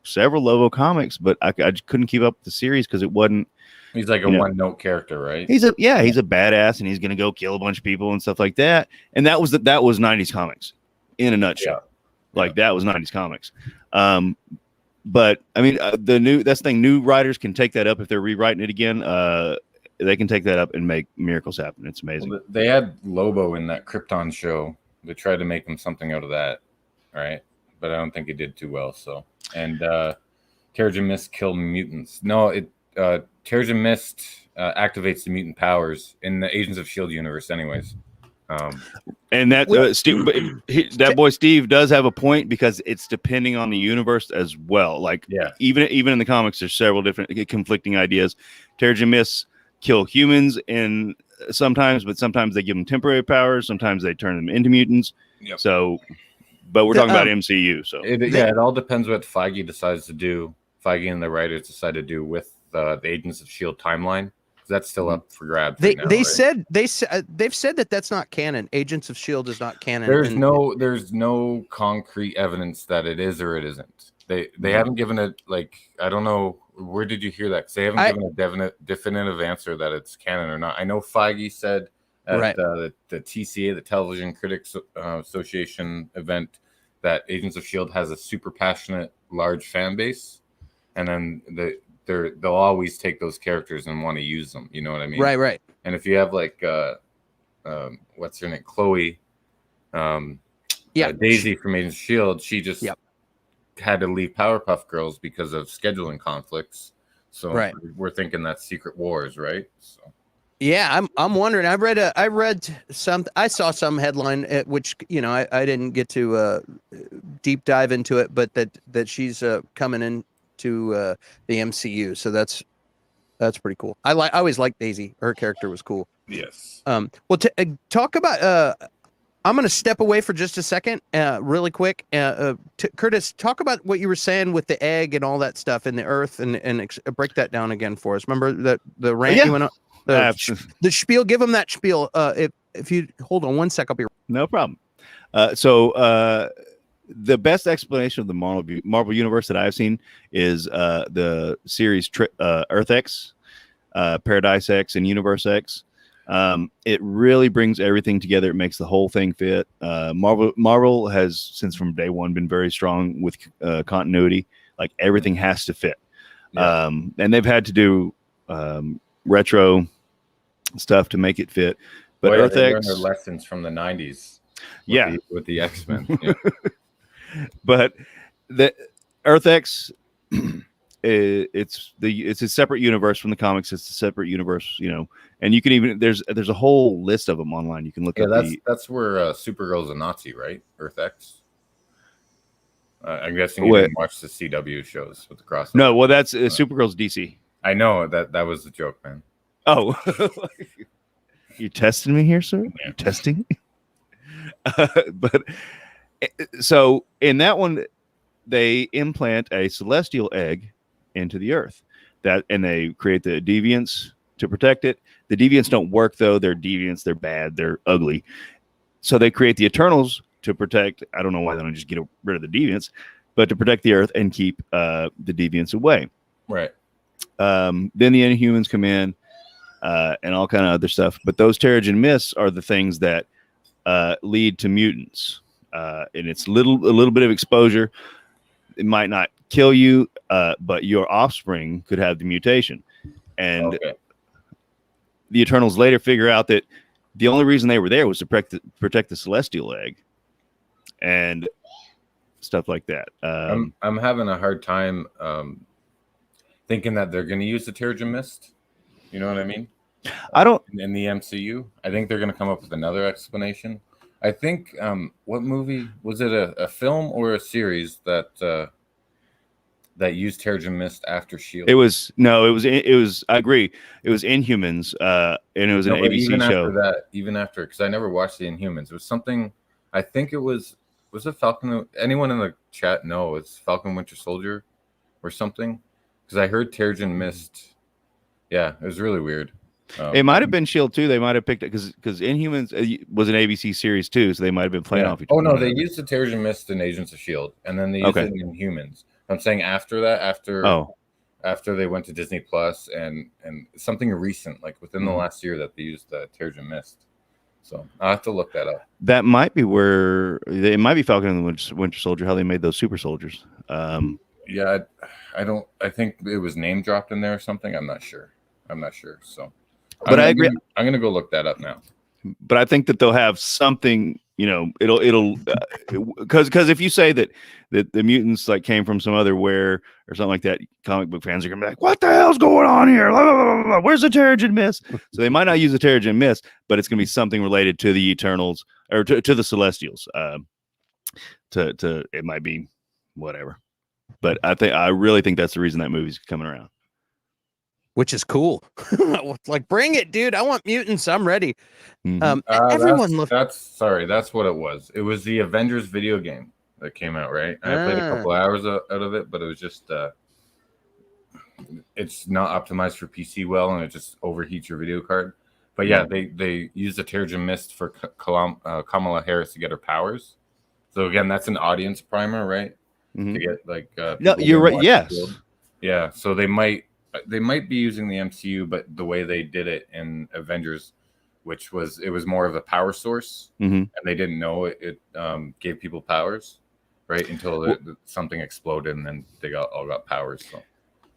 several Lobo comics, but I just couldn't keep up with the series because it wasn't. He's like a one-note character, right? He's a badass, and he's gonna go kill a bunch of people and stuff like that. And that was 90s comics in a nutshell. That was 90s comics. But I mean, that's the thing. New writers can take that up if they're rewriting it again. They can take that up and make miracles happen. It's amazing. Well, they had Lobo in that Krypton show. They tried to make him something out of that, right? But I don't think he did too well. So, and Terrigen Mist kill mutants. No, Terrigen Mist activates the mutant powers in the Agents of S.H.I.E.L.D. universe, anyways. And that Steve, that boy Steve does have a point because it's depending on the universe as well. Like, even in the comics, there's several different conflicting ideas. Terrigen Mists kill humans, and sometimes they give them temporary powers. Sometimes they turn them into mutants. Yep. So, but we're talking about MCU. So it all depends what Feige decides to do. Feige and the writers decide to do with the Agents of S.H.I.E.L.D. timeline. That's still up for grabs. They've said that that's not canon. Agents of S.H.I.E.L.D. is not canon. There's no concrete evidence that it is or it isn't. They haven't given it, like, I don't know, where did you hear that? Because they haven't given a definitive answer that it's canon or not. I know Feige said at the TCA, the Television Critics Association event, that Agents of S.H.I.E.L.D. has a super passionate, large fan base, and then they'll always take those characters and want to use them. You know what I mean? Right. And if you have like what's her name, Chloe, Daisy from Agents of S.H.I.E.L.D., she just had to leave Powerpuff Girls because of scheduling conflicts. So we're thinking that's Secret Wars, right? So. Yeah, I'm wondering. I saw some headline which I didn't get to deep dive into it, but that she's coming in to the MCU, so that's pretty cool. I always liked Daisy. Her character was cool. Yes. Well, talk about. I'm going to step away for just a second, really quick. Curtis, talk about what you were saying with the egg and all that stuff in the Earth, and break that down again for us. Remember that the rant you went on. The spiel. Give them that spiel. If you hold on 1 sec, I'll be. No problem. So the best explanation of the Marvel universe that I've seen is the series Earth X, Paradise X, and Universe X. It really brings everything together. It makes the whole thing fit. Marvel has, since from day one, been very strong with continuity. Like, everything has to fit. And they've had to do retro stuff to make it fit. But Earth they X, learned their lessons from the 90s. With the X-Men. Yeah. But the Earth X, it's a separate universe from the comics. It's a separate universe, and you can even there's a whole list of them online. You can look at that's where Supergirl's a Nazi, right? Earth X. I'm guessing you didn't watch the CW shows with the crossover. No, well, that's Supergirl's DC. I know that was the joke, man. Oh, you testing me here, sir? Yeah. You testing? But so in that one, they implant a celestial egg into the Earth, and they create the deviants to protect it. The deviants don't work, though. They're deviants. They're bad. They're ugly. So they create the Eternals to protect. I don't know why they don't just get rid of the deviants, but to protect the Earth and keep the deviants away. Right. Then the Inhumans come in and all kind of other stuff. But those Terrigen Mists are the things that lead to mutants. And it's a little bit of exposure. It might not kill you, but your offspring could have the mutation. And the Eternals later figure out that the only reason they were there was to protect the celestial egg and stuff like that. I'm having a hard time thinking that they're going to use the Terrigen Mist. You know what I mean? I don't. In the MCU, I think they're going to come up with another explanation. I think what movie was it? A film or a series that used Terrigen Mist after S.H.I.E.L.D.? It was. I agree. It was Inhumans, and it was an ABC show. Even after, because I never watched the Inhumans. It was something. I think it was it Falcon? Anyone in the chat know it's Falcon Winter Soldier or something? Because I heard Terrigen Mist. Yeah, it was really weird. It might have been S.H.I.E.L.D. too. They might have picked it because Inhumans was an ABC series too, so they might have been playing off each other. Oh no, they used the Terrigen Mist in Agents of S.H.I.E.L.D. and then they used it in Inhumans. I'm saying after that, after they went to Disney Plus and something recent, like within the last year, that they used the Terrigen Mist. So I'll have to look that up. That might be where it might be Falcon and the Winter Soldier, how they made those super soldiers. Yeah, I don't. I think it was name dropped in there or something. I'm not sure. So, But I agree. I'm gonna go look that up now. But I think that they'll have something. It'll because if you say that the mutants like came from some other where or something like that, comic book fans are gonna be like, "What the hell's going on here? Blah, blah, blah, blah. Where's the Terrigen Mist?" So they might not use the Terrigen Mist, but it's gonna be something related to the Eternals or to the Celestials. To it might be whatever, but I really think that's the reason that movie's coming around. Which is cool. Like, bring it, dude. I want mutants. I'm ready. Mhm. Everyone loved. That's what it was. It was the Avengers video game that came out, right? And I played a couple hours out of it, but it was just it's not optimized for PC well, and it just overheats your video card. But yeah, they used the Terrigen Mist for Kamala Harris to get her powers. So again, that's an audience primer, right? Mhm. To get like No, you're right. Yes. Yeah, so they might be using the MCU, but the way they did it in Avengers, which was it was more of a power source, and they didn't know it gave people powers, right? Until something exploded, and then they all got powers. So.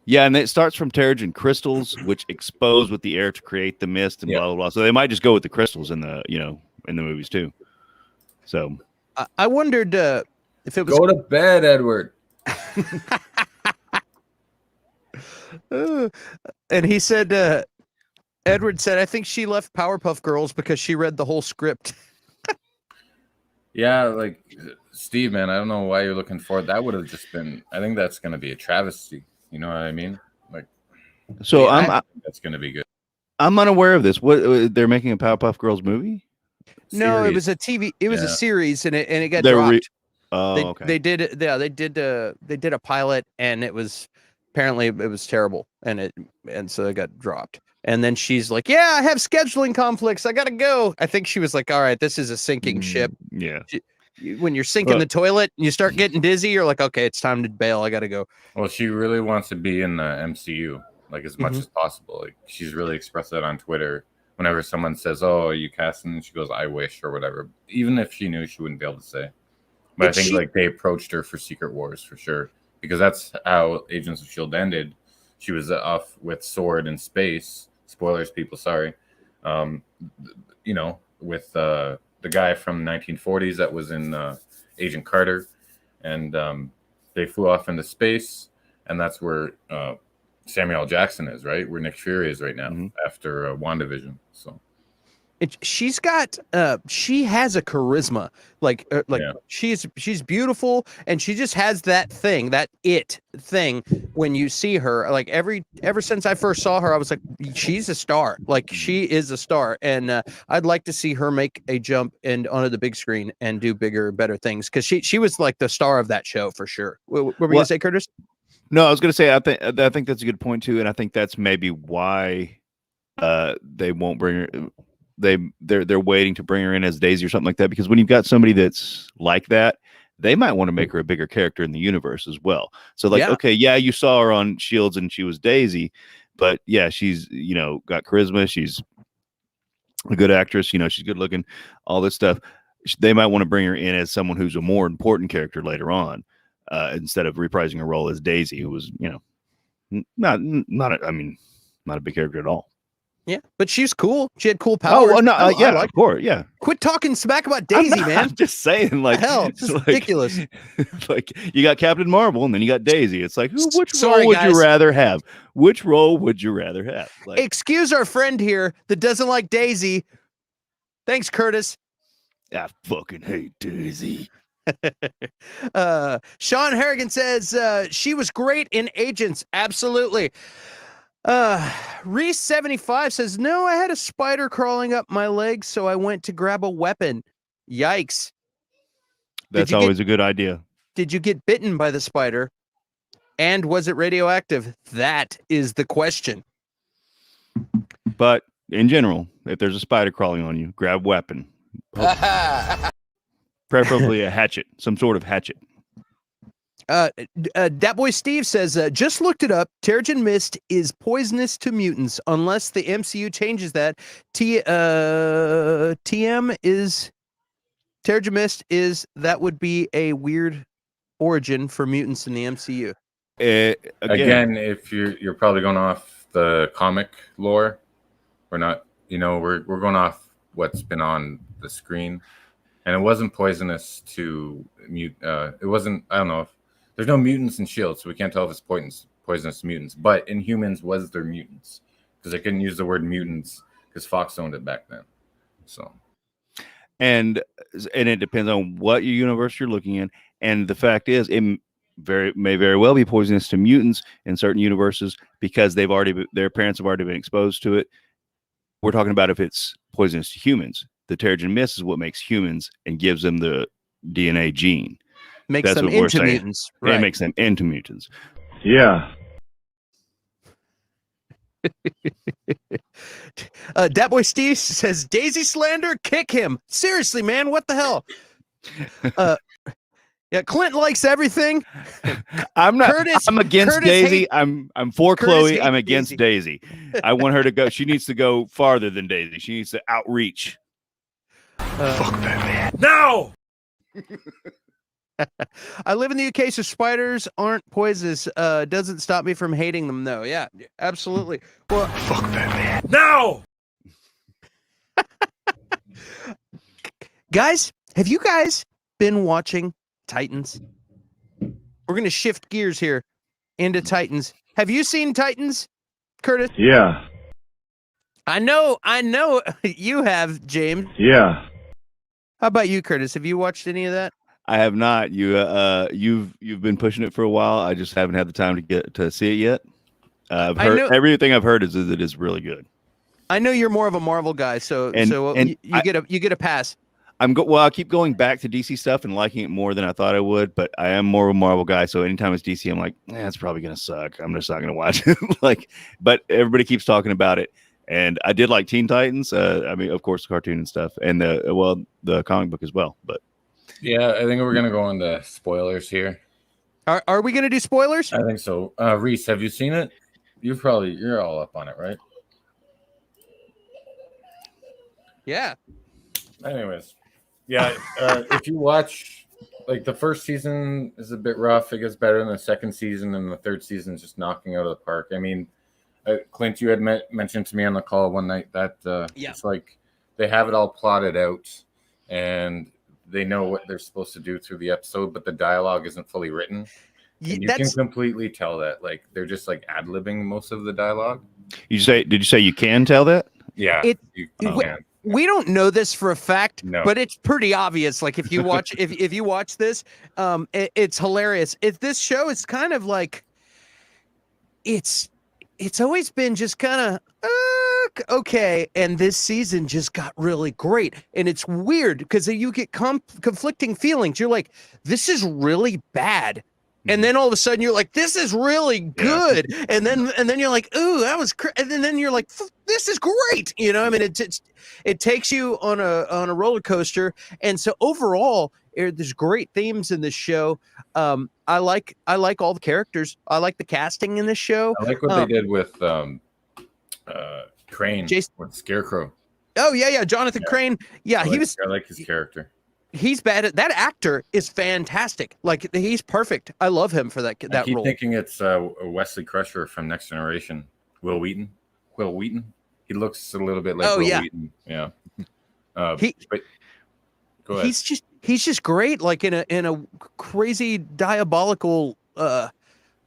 Yeah, and it starts from Terrigen crystals, which expose with the air to create the mist and blah blah blah. So they might just go with the crystals in the in the movies too. So I wondered if it was. Go to bed, Edward. And he said, Edward said, I think she left Powerpuff Girls because she read the whole script. Yeah, like Steve, man, I don't know why you're looking for it. That would have just been. I think that's going to be a travesty. You know what I mean? Like, so that's going to be good. I'm unaware of this. What they're making a Powerpuff Girls movie? No, it was a TV. It was a series, and it got dropped. Okay. They did it. Yeah, they did a pilot, and it was apparently it was terrible, and so it got dropped. And then she's like, "Yeah, I have scheduling conflicts. I gotta go." I think she was like, "All right, this is a sinking ship." Yeah. When you're sinking the toilet and you start getting dizzy, you're like, "Okay, it's time to bail. I gotta go." Well, she really wants to be in the MCU like as much as possible. Like she's really expressed that on Twitter. Whenever someone says, "Oh, are you casting?" she goes, "I wish," or whatever. Even if she knew, she wouldn't be able to say. But I think like they approached her for Secret Wars for sure, because that's how Agents of S.H.I.E.L.D. ended. She was off with Sword in space. Spoilers, people. Sorry. With the guy from 1940s that was in Agent Carter, and they flew off into space, and that's where Samuel L. Jackson is, right? Where Nick Fury is right now after WandaVision. So. She's got she has a charisma, she's beautiful, and she just has that thing when you see her. Like ever since I first saw her, I was like, she's a star. Like she is a star, and I'd like to see her make a jump and onto the big screen and do bigger, better things, because she was like the star of that show for sure. What were we gonna say, Curtis? No, I was gonna say I think that's a good point too, and I think that's maybe why they won't bring her. They're waiting to bring her in as Daisy or something like that, because when you've got somebody that's like that, they might want to make her a bigger character in the universe as well. So okay, you saw her on Shields and she was Daisy, but yeah, she's got charisma, she's a good actress, she's good looking, all this stuff. They might want to bring her in as someone who's a more important character later on, instead of reprising her role as Daisy, who was not a big character at all. Yeah, but she's cool. She had cool powers. Of course, yeah. Quit talking smack about Daisy, man. I'm just saying, like, hell, it's ridiculous. Like, you got Captain Marvel, and then you got Daisy. It's like, which role would you rather have? Which role would you rather have? Like, excuse our friend here that doesn't like Daisy. Thanks, Curtis. I fucking hate Daisy. Sean Harrigan says she was great in Agents. Absolutely. Reese 75 says, no, I had a spider crawling up my leg, so I went to grab a weapon. Yikes. That's always a good idea. Did you get bitten by the spider? And was it radioactive? That is the question. But in general, if there's a spider crawling on you, grab a weapon. Preferably a hatchet, some sort of hatchet. That boy Steve says, just looked it up. Terrigen Mist is poisonous to mutants unless the MCU changes that. TM is Terrigen Mist is that would be a weird origin for mutants in the MCU. Again, if you're probably going off the comic lore, we're not. We're going off what's been on the screen, and it wasn't poisonous to mute. It wasn't. I don't know if there's no mutants in Shield, so we can't tell if it's poisonous to mutants. But in humans, was there mutants? Because they couldn't use the word mutants because Fox owned it back then. So, and it depends on what universe you're looking in, and the fact is, it may very well be poisonous to mutants in certain universes because their parents have already been exposed to it. We're talking about if it's poisonous to humans. The Terrigen Mist is what makes humans and gives them the DNA gene. Makes them into mutants. Right. It makes them into mutants. Yeah. Dat Boy Steve says, Daisy slander, kick him. Seriously, man, what the hell? Yeah, Clint likes everything. I'm not. Curtis, I'm against Curtis Daisy. I'm for Curtis Chloe. I'm against Daisy. I want her to go. She needs to go farther than Daisy. She needs to outreach. Fuck that. No. I live in the UK, so spiders aren't poisonous. Doesn't stop me from hating them, though. Yeah, absolutely. Well, Fuck that. No. Guys, have you guys been watching Titans? We're going to shift gears here into Titans. Have you seen Titans, Curtis? Yeah. I know you have, James. Yeah. How about you, Curtis? Have you watched any of that? I have not. You've been pushing it for a while. I just haven't had the time to get to see it yet. I've heard everything I've heard is that it is really good. I know you're more of a Marvel guy, so you get a pass. I keep going back to DC stuff and liking it more than I thought I would, but I am more of a Marvel guy. So anytime it's DC, I'm like, it's probably gonna suck. I'm just not gonna watch it. But everybody keeps talking about it, and I did like Teen Titans. I mean, of course, the cartoon and stuff, and the comic book as well. But yeah, I think we're gonna go into spoilers here. Are we gonna do spoilers? I think so. Reese, have you seen it? You're all up on it, right? Yeah. Anyways. Yeah, if you watch, the first season is a bit rough. It gets better in the second season, and the third season is just knocking out of the park. I mean, Clint, you had mentioned to me on the call one night that it's like they have it all plotted out, and they know what they're supposed to do through the episode, but the dialogue isn't fully written. And you can completely tell that. They're just ad-libbing most of the dialogue. Did you say you can tell that? Yeah, you can. We don't know this for a fact, no. But it's pretty obvious. If you watch, if you watch this, it's hilarious. This show is kind of it's always been just kind of okay, and this season just got really great, and it's weird because you get conflicting feelings. You're like, this is really bad. And then all of a sudden you're like, this is really good. Yeah. And then you're like, ooh, that was and then you're like, this is great. I mean, it takes you on a roller coaster. And so overall, there's great themes in this show. I like all the characters. I like the casting in this show. I like what they did with Crane, with Scarecrow. Oh yeah, Jonathan Crane. Yeah, I like his character. He's bad at that. Actor is fantastic. He's perfect. I love him for that role. I keep thinking it's Wesley Crusher from Next Generation. Will Wheaton. He looks a little bit like Will Wheaton. Yeah. But go ahead. He's just great. In a crazy diabolical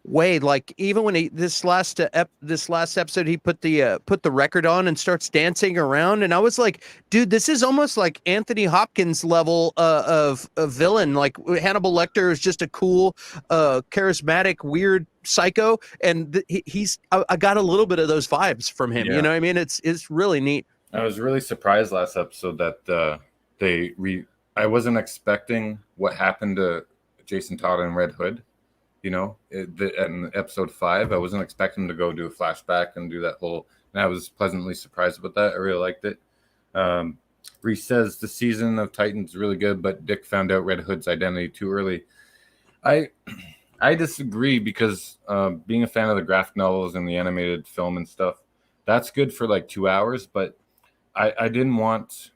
way. Even when this last episode, he put the record on and starts dancing around, and I was like, dude, this is almost like Anthony Hopkins level of villain. Hannibal Lecter is just a cool, charismatic, weird psycho, and I got a little bit of those vibes from him. Yeah. You know what I mean? It's really neat. I was really surprised last episode that I wasn't expecting what happened to Jason Todd and Red Hood. In episode 5, I wasn't expecting to go do a flashback and do that whole, and I was pleasantly surprised about that. I really liked it. Reese says the season of Titans is really good, but Dick found out Red Hood's identity too early. I disagree because being a fan of the graphic novels and the animated film and stuff, that's good for 2 hours, but I didn't want,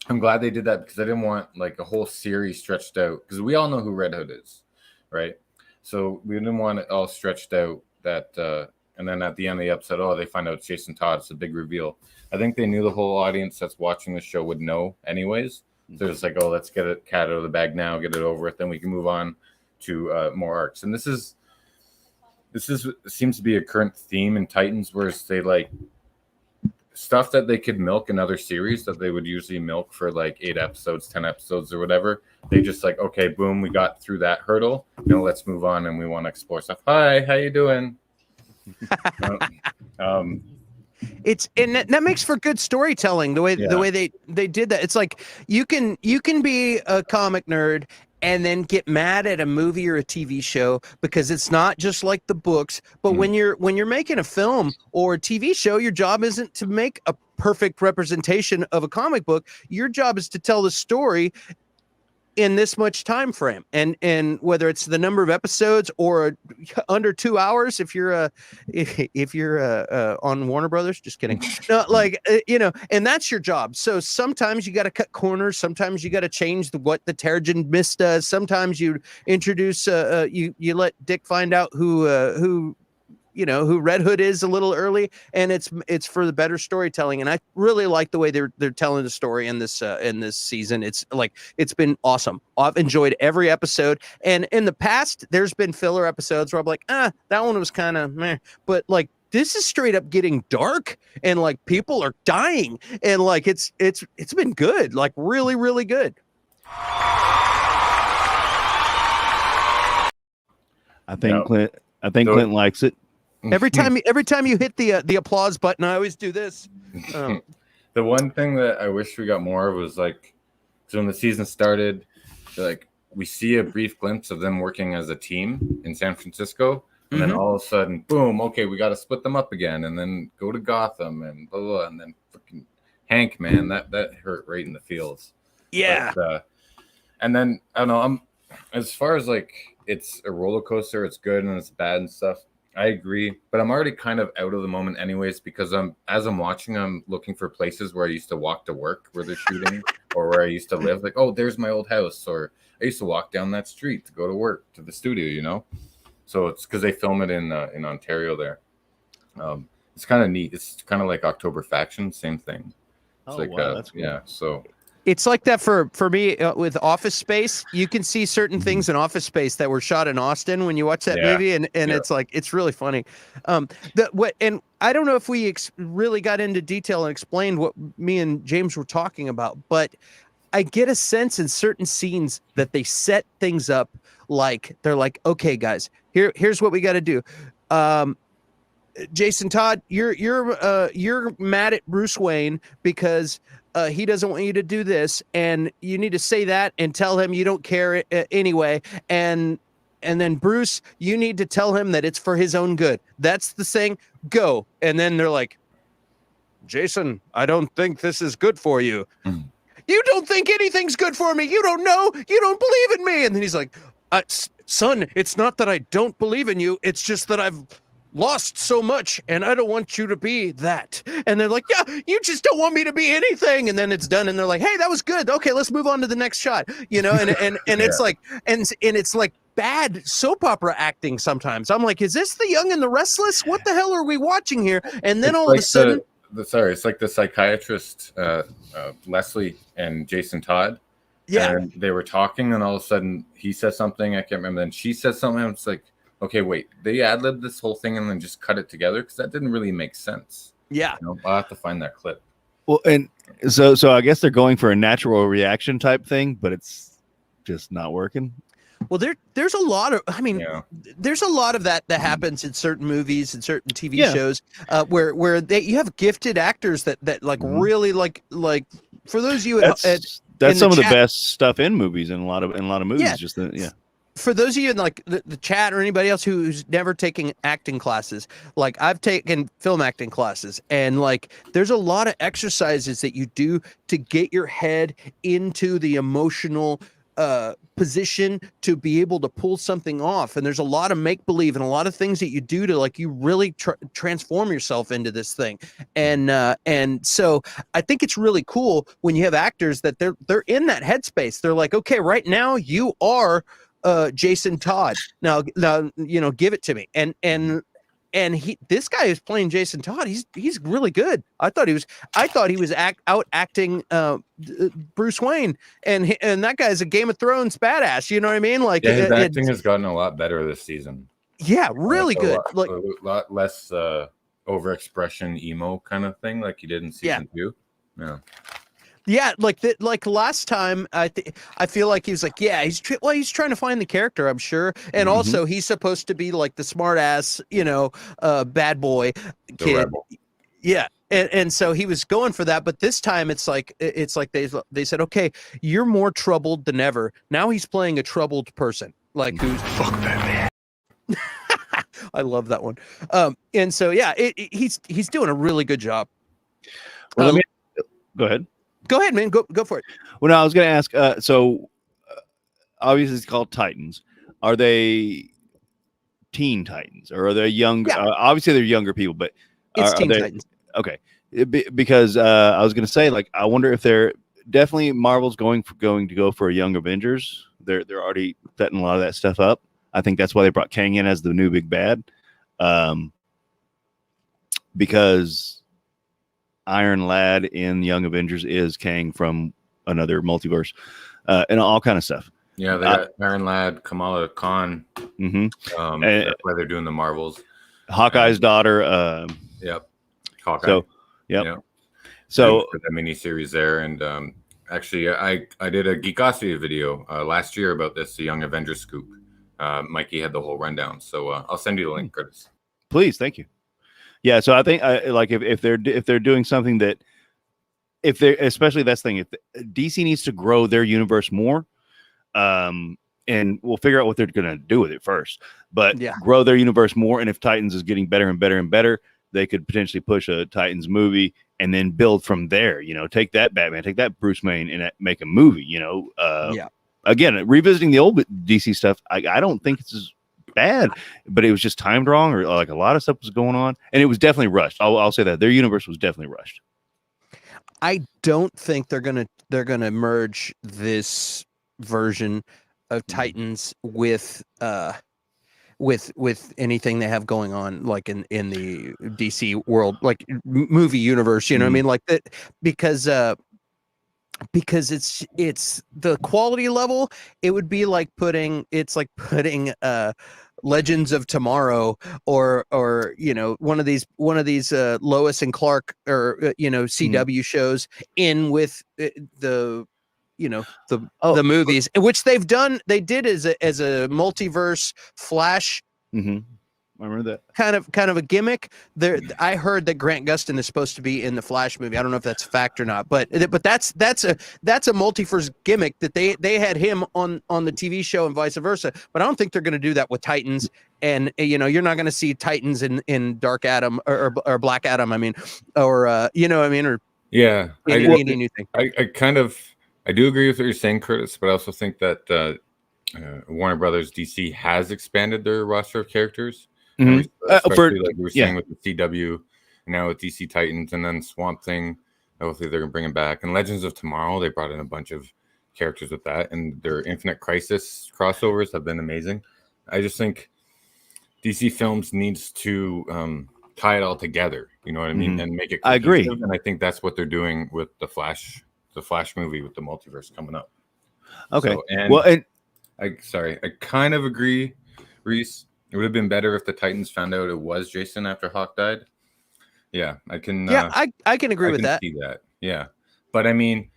I'm glad they did that because I didn't want a whole series stretched out, because we all know who Red Hood is, right? So we didn't want it all stretched out that and then at the end of the episode, oh, they find out it's Jason Todd. It's a big reveal. I think they knew the whole audience that's watching the show would know anyways. So it's like, oh, let's get a cat out of the bag now, get it over with, then we can move on to more arcs. And this seems to be a current theme in Titans, where they like stuff that they could milk in other series that they would usually milk for like 8 episodes, 10 episodes or whatever. They just like, okay, boom, we got through that hurdle. Let's move on, and we want to explore stuff. Hi, how you doing? It's and that makes for good storytelling. The way they did that, it's like you can be a comic nerd and then get mad at a movie or a TV show because it's not just like the books. But when you're making a film or a TV show, your job isn't to make a perfect representation of a comic book. Your job is to tell the story in this much time frame, and whether it's the number of episodes or under 2 hours, if you're on Warner Brothers, just kidding. No, like and that's your job. So sometimes you got to cut corners, sometimes you got to change what the Terrigen Mist does, sometimes you introduce you let Dick find out who Red Hood is a little early, and it's for the better storytelling. And I really like the way they're telling the story in this season. It's like, it's been awesome. I've enjoyed every episode. And in the past, there's been filler episodes where I'm like, that one was kind of meh. But like, this is straight up getting dark, and like people are dying, and like it's been good, like really, really good. I think Clint likes it. Every time you hit the applause button, I always do this. The one thing that I wish we got more of was like, so when the season started, like we see a brief glimpse of them working as a team in San Francisco, and then all of a sudden, boom, okay, we got to split them up again, and then go to Gotham and blah, blah, blah, and then freaking Hank, man, that hurt right in the feels. Yeah. But, and then I don't know. As far as like it's a roller coaster, it's good and it's bad and stuff. I agree, but I'm already kind of out of the moment anyways, because as I'm watching, I'm looking for places where I used to walk to work where they're shooting or where I used to live. Like, oh, there's my old house, or I used to walk down that street to go to work, to the studio, So it's because they film it in Ontario there. It's kind of neat. It's kind of like October Faction, same thing. It's wow, that's cool. Yeah, so. It's like that for me with Office Space. You can see certain things in Office Space that were shot in Austin when you watch that movie, and it's like, it's really funny. And I don't know if we really got into detail and explained what me and James were talking about, but I get a sense in certain scenes that they set things up like they're like, okay, guys, here's what we got to do. Jason Todd, you're mad at Bruce Wayne because he doesn't want you to do this, and you need to say that and tell him you don't care anyway. And then Bruce, you need to tell him that it's for his own good. That's the saying. Go. And then they're like, Jason, I don't think this is good for you. You don't think anything's good for me. You don't know. You don't believe in me. And then he's like, son, it's not that I don't believe in you. It's just that I've lost so much, and I don't want you to be that. And they're like, yeah, you just don't want me to be anything. And then it's done, and they're like, hey, that was good. Okay, let's move on to the next shot. And it's like, and it's like bad soap opera acting sometimes. I'm like, is this The Young and the Restless? What the hell are we watching here? And then it's all like of a sudden, it's like the psychiatrist Leslie and Jason Todd. Yeah, and they were talking, and all of a sudden he said something, I can't remember, then she said something. It's like, okay, wait, they ad-libbed this whole thing and then just cut it together, because that didn't really make sense. Yeah. I'll have to find that clip. Well, and so I guess they're going for a natural reaction type thing, but it's just not working. Well, there's a lot of, there's a lot of that happens in certain movies and certain TV shows where you have gifted actors that like really like for those of you that's some of the best stuff in movies, and a lot of movies. For those of you in like the chat or anybody else who's never taken acting classes, like I've taken film acting classes, and like there's a lot of exercises that you do to get your head into the emotional position to be able to pull something off. And there's a lot of make-believe and a lot of things that you do to like you really transform yourself into this thing. And so I think it's really cool when you have actors that they're in that headspace. They're like, okay, right now you are Jason Todd. Now, give it to me. And this guy is playing Jason Todd. He's really good. I thought he was out acting Bruce Wayne, and that guy's a Game of Thrones badass. You know what I mean? Like, his acting has gotten a lot better this season. Yeah, really good. A lot less overexpression emo kind of thing, like he did in season 2. Yeah. Yeah, like last time, I feel like he was like, yeah, he's trying to find the character, I'm sure, and also he's supposed to be like the smart ass, bad boy kid. Rebel. Yeah, and so he was going for that, but this time it's like they said, okay, you're more troubled than ever. Now he's playing a troubled person, like who's Fuck Batman. I love that one. And so yeah, he's doing a really good job. Well, go ahead. Go ahead, man. Go for it. Well, no, I was going to ask. Obviously, it's called Titans. Are they teen Titans, or are they young? Yeah. Obviously, they're younger people, but It's are Teen they, Titans. Okay, because I was going to say, like, I wonder if they're definitely Marvel's going to go for a young Avengers. They're already setting a lot of that stuff up. I think that's why they brought Kang in as the new big bad, because Iron Lad in Young Avengers is Kang from another multiverse, and all kind of stuff. Yeah, they got Iron Lad, Kamala Khan. And That's why they're doing the Marvels. Hawkeye's daughter. Yep. Hawkeye. So, yep. Yeah. So the miniseries there, and actually, I did a Geekosity video last year about this, the Young Avengers scoop. Mikey had the whole rundown, so I'll send you the link, Curtis. Please, thank you. Yeah, so I think like if they're doing something that especially that's the thing, if DC needs to grow their universe more, and we'll figure out what they're going to do with it first. But grow their universe more, and if Titans is getting better and better and better, they could potentially push a Titans movie and then build from there. Take that Batman, take that Bruce Wayne, and make a movie. Again, revisiting the old DC stuff, I don't think it's as bad, but it was just timed wrong, or like a lot of stuff was going on, and it was definitely rushed. I'll say that their universe was definitely rushed. I don't think they're gonna merge this version of Titans with anything they have going on, like in the DC world, like movie universe. You know what I mean? Like that, because it's the quality level. It would be like putting Legends of Tomorrow or one of these Lois and Clark or CW shows in with the movies, which they've done. They did as a multiverse Flash. I remember that kind of a gimmick. There, I heard that Grant Gustin is supposed to be in the Flash movie. I don't know if that's a fact or not, but that's a multiverse gimmick that they had him on the TV show and vice versa. But I don't think they're going to do that with Titans. And you're not going to see Titans in Dark Adam or Black Adam. I mean, or or yeah, any new thing. I do agree with what you're saying, Curtis, but I also think that Warner Brothers DC has expanded their roster of characters. Especially like we were saying with the CW, now with DC Titans, and then Swamp Thing. Hopefully they're gonna bring him back. And Legends of Tomorrow, they brought in a bunch of characters with that, and their Infinite Crisis crossovers have been amazing. I just think DC Films needs to tie it all together. You know what I mean, and make it cohesive. I agree, and I think that's what they're doing with the Flash movie with the multiverse coming up. Okay, so, I kind of agree, Reese. It would have been better if the Titans found out it was Jason after Hawk died. Yeah, I can. Yeah, I can agree with that. See that. Yeah, but I mean,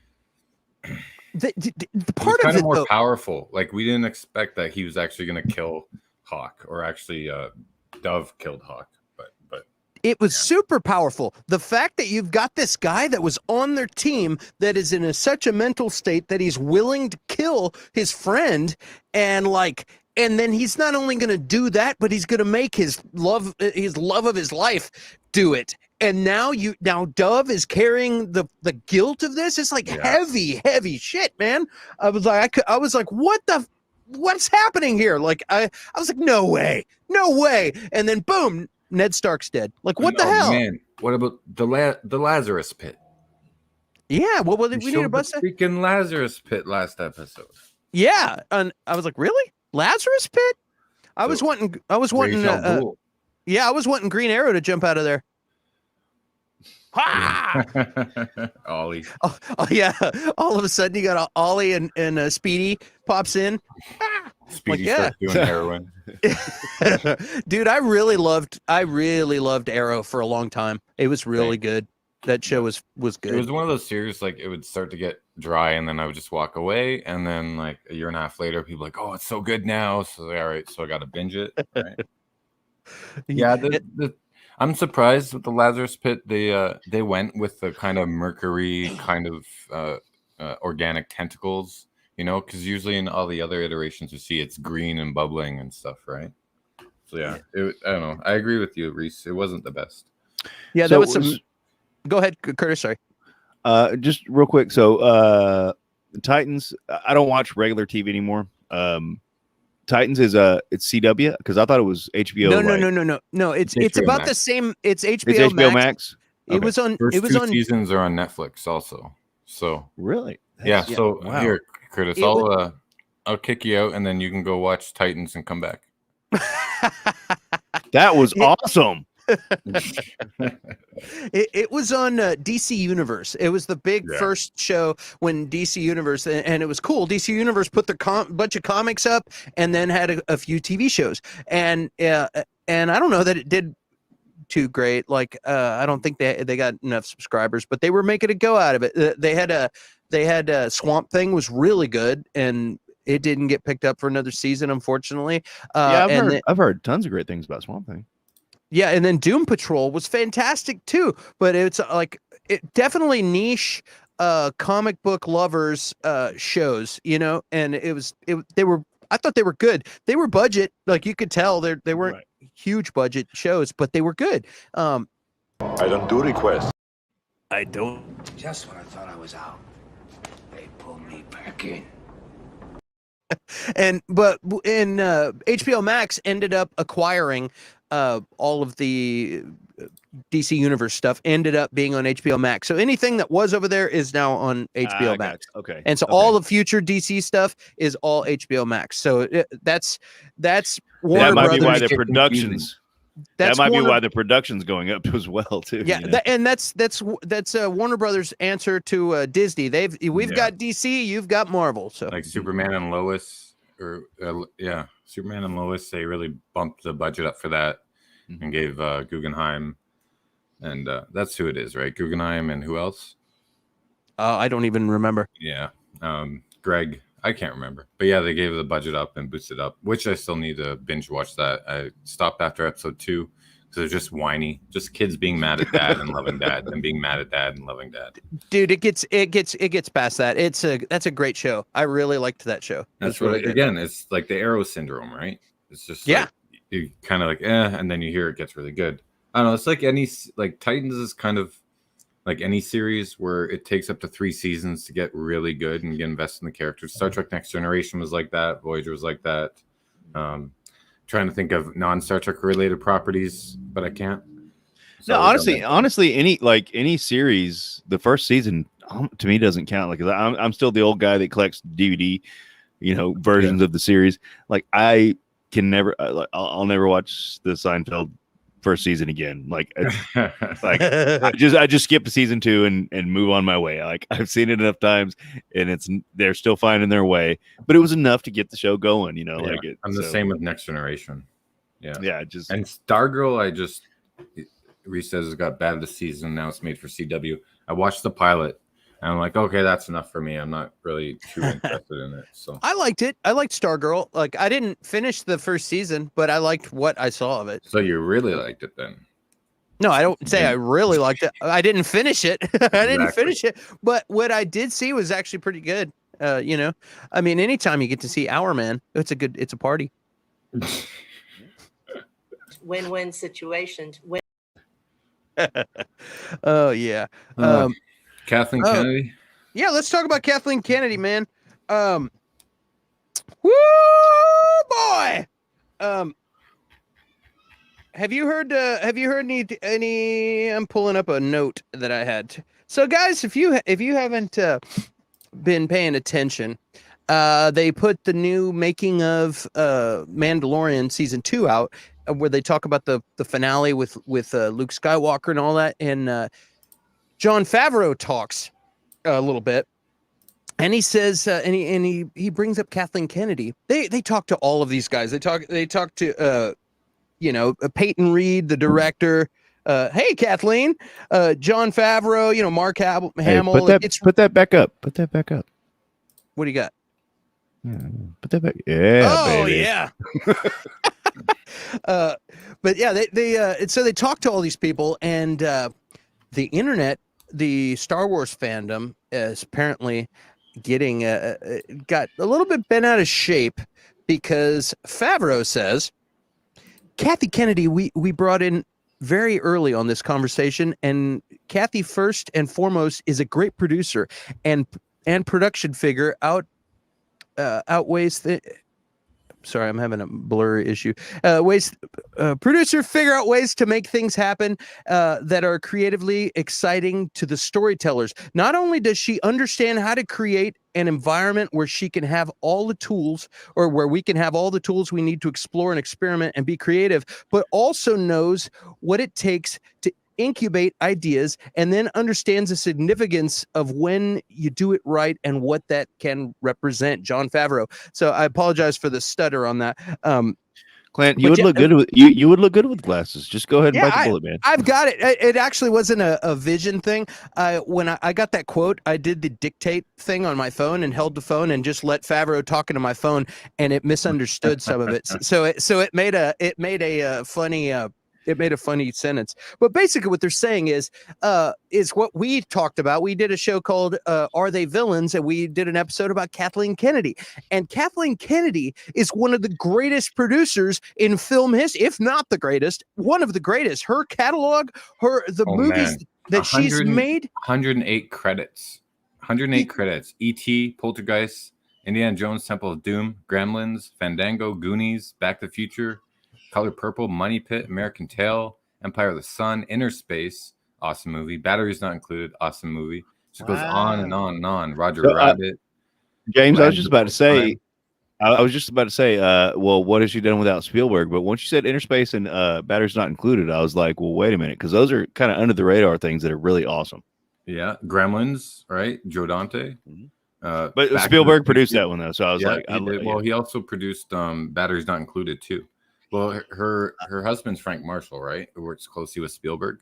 the part kind of it more though, powerful. Like we didn't expect that he was actually going to kill Hawk, or actually Dove killed Hawk. But it was super powerful. The fact that you've got this guy that was on their team that is in such a mental state that he's willing to kill his friend, and then he's not only going to do that, but he's going to make his love of his life do it. And now Dove is carrying the guilt of this. It's like heavy shit, man. I was like, what's happening here? Like I was like, no way. And then boom, Ned Stark's dead. Like what the hell? Man, what about the Lazarus Pit? Yeah, we need to bust the freaking Lazarus Pit last episode. Yeah, and I was like, really? Lazarus Pit. I was wanting. Yeah, I was wanting Green Arrow to jump out of there. Ha! Ollie. Oh yeah! All of a sudden, you got Ollie and Speedy pops in. Speedy yeah. starts doing heroin. Dude, I really loved Arrow for a long time. It was really good. That show was good. It was one of those series like it would start to get dry, and then I would just walk away, and then like a year and a half later, people were like, oh, it's so good now. So all right, so I got to binge it. Right? Yeah, I'm surprised with the Lazarus Pit. They went with the kind of mercury, kind of organic tentacles, you know, because usually in all the other iterations you see it's green and bubbling and stuff, right? So yeah, I don't know. I agree with you, Reese. It wasn't the best. Yeah, there was some. Go ahead, Curtis. Sorry. Just real quick. So Titans. I don't watch regular TV anymore. Titans is it's CW because I thought it was HBO. No. It's about Max. the same. It's HBO, It's HBO Max. It was on. First it was two on. seasons are on Netflix also. So Really? yeah. So wow. here, Curtis, I'll kick you out, and then you can go watch Titans and come back. That was awesome. It was on DC Universe. It was the big first show when DC Universe, and it was cool. DC Universe put their bunch of comics up, and then had a few TV shows. And I don't know that it did too great. Like I don't think they got enough subscribers, but they were making a go out of it. They had Swamp Thing was really good, and it didn't get picked up for another season, unfortunately. I've heard tons of great things about Swamp Thing. Yeah, and then Doom Patrol was fantastic too, but it's like definitely niche comic book lovers shows, you know, and I thought they were good. They were budget, like you could tell they weren't huge budget shows, but they were good. I don't do requests. I don't. Just when I thought I was out, they pulled me back in. But HBO Max ended up acquiring all of the DC Universe stuff ended up being on HBO Max. So anything that was over there is now on HBO Max. Okay. And so all the future DC stuff is all HBO Max. So that's Warner That might Brothers. be why the productions. That might be why the production's going up as well too. Yeah, you know? and that's Warner Brothers' answer to Disney. We've got DC, you've got Marvel. So like Superman and Lois, Superman and Lois, they really bumped the budget up for that and gave Guggenheim, and that's who it is, right? Guggenheim and who else? I don't even remember. Yeah, Greg. I can't remember, but yeah, they gave the budget up and boosted up, which I still need to binge watch that. I stopped after episode 2 because they're just whiny, just kids being mad at dad and loving dad, and being mad at dad and loving dad. Dude, it gets past that. That's a great show. I really liked that show. That's really again, it's like the Arrow syndrome, right? It's just like, you kind of like and then you hear it gets really good. I don't know. It's like Titans is kind of like any series where it takes up to 3 seasons to get really good and get invested in the characters. Star Trek Next Generation was like that. Voyager was like that. Trying to think of non-Star Trek related properties, but I can't. No, honestly, any series, the first season to me doesn't count. Like I'm still the old guy that collects DVD, versions of the series. Like I can never, I'll never watch the Seinfeld first season again. Like I just skip to season 2 and move on my way. Like I've seen it enough times, and they're still finding their way, but it was enough to get the show going. I'm the same with Next Generation. And Stargirl, Reese says it got bad this season. Now it's made for CW. I watched the pilot and I'm like, okay, that's enough for me. I'm not really too interested in it. So I liked it. I liked Stargirl. Like I didn't finish the first season, but I liked what I saw of it. So you really liked it then? No, I don't say I really liked it. I didn't finish it. Didn't finish it. But what I did see was actually pretty good. I mean, anytime you get to see Our Man, it's a party. Win-win situations. Oh yeah. Kathleen Kennedy. Yeah, let's talk about Kathleen Kennedy, man. Woo boy. Have you heard any I'm pulling up a note that I had. So guys, if you haven't been paying attention, They put the new making of Mandalorian season 2 out, where they talk about the finale with Luke Skywalker and all that. And Jon Favreau talks a little bit, and he says, and he brings up Kathleen Kennedy. They talk to all of these guys. They talk to Peyton Reed, the director. Hey, Kathleen, Jon Favreau, Mark Hamill. Put that back up. Put that back up. What do you got? Put that back. Yeah. Oh, baby. yeah. But yeah, so they talk to all these people, and the internet, the Star Wars fandom is apparently getting got a little bit bent out of shape, because Favreau says Kathy Kennedy we brought in very early on this conversation, and Kathy, first and foremost, is a great producer and production figure. Outweighs the. Sorry, I'm having a blur issue. Producer figure out ways to make things happen that are creatively exciting to the storytellers. Not only does she understand how to create an environment where she can have all the tools, or where we can have all the tools we need to explore and experiment and be creative, but also knows what it takes to incubate ideas, and then understands the significance of when you do it right and what that can represent. Jon Favreau. So I apologize for the stutter on that. Clint, you would look good with you would look good with glasses. Just go ahead and bite the bullet, man. I've got it. It actually wasn't a vision thing. When I got that quote, I did the dictate thing on my phone and held the phone and just let Favreau talk into my phone, and it misunderstood some of it. So it made a funny sentence. But basically what they're saying is what we talked about. We did a show called Are They Villains? And we did an episode about Kathleen Kennedy. And Kathleen Kennedy is one of the greatest producers in film history, if not the greatest, one of the greatest. Her catalog, movies that she's made. 108 credits. 108 credits. E.T., Poltergeist, Indiana Jones, Temple of Doom, Gremlins, Fandango, Goonies, Back to the Future, Color Purple, Money Pit, American Tail, Empire of the Sun, Inner Space, awesome movie. Batteries Not Included, awesome movie. Just goes on and on and on. Roger Rabbit. James, I was just about to say, well, what has she done without Spielberg? But once you said Inner Space and Batteries Not Included, I was like, well, wait a minute, because those are kind of under the radar things that are really awesome. Yeah, Gremlins, right? Joe Dante. But Spielberg produced that one though, so I was like, he also produced Batteries Not Included too. Well, her husband's Frank Marshall, right? Who works closely with Spielberg.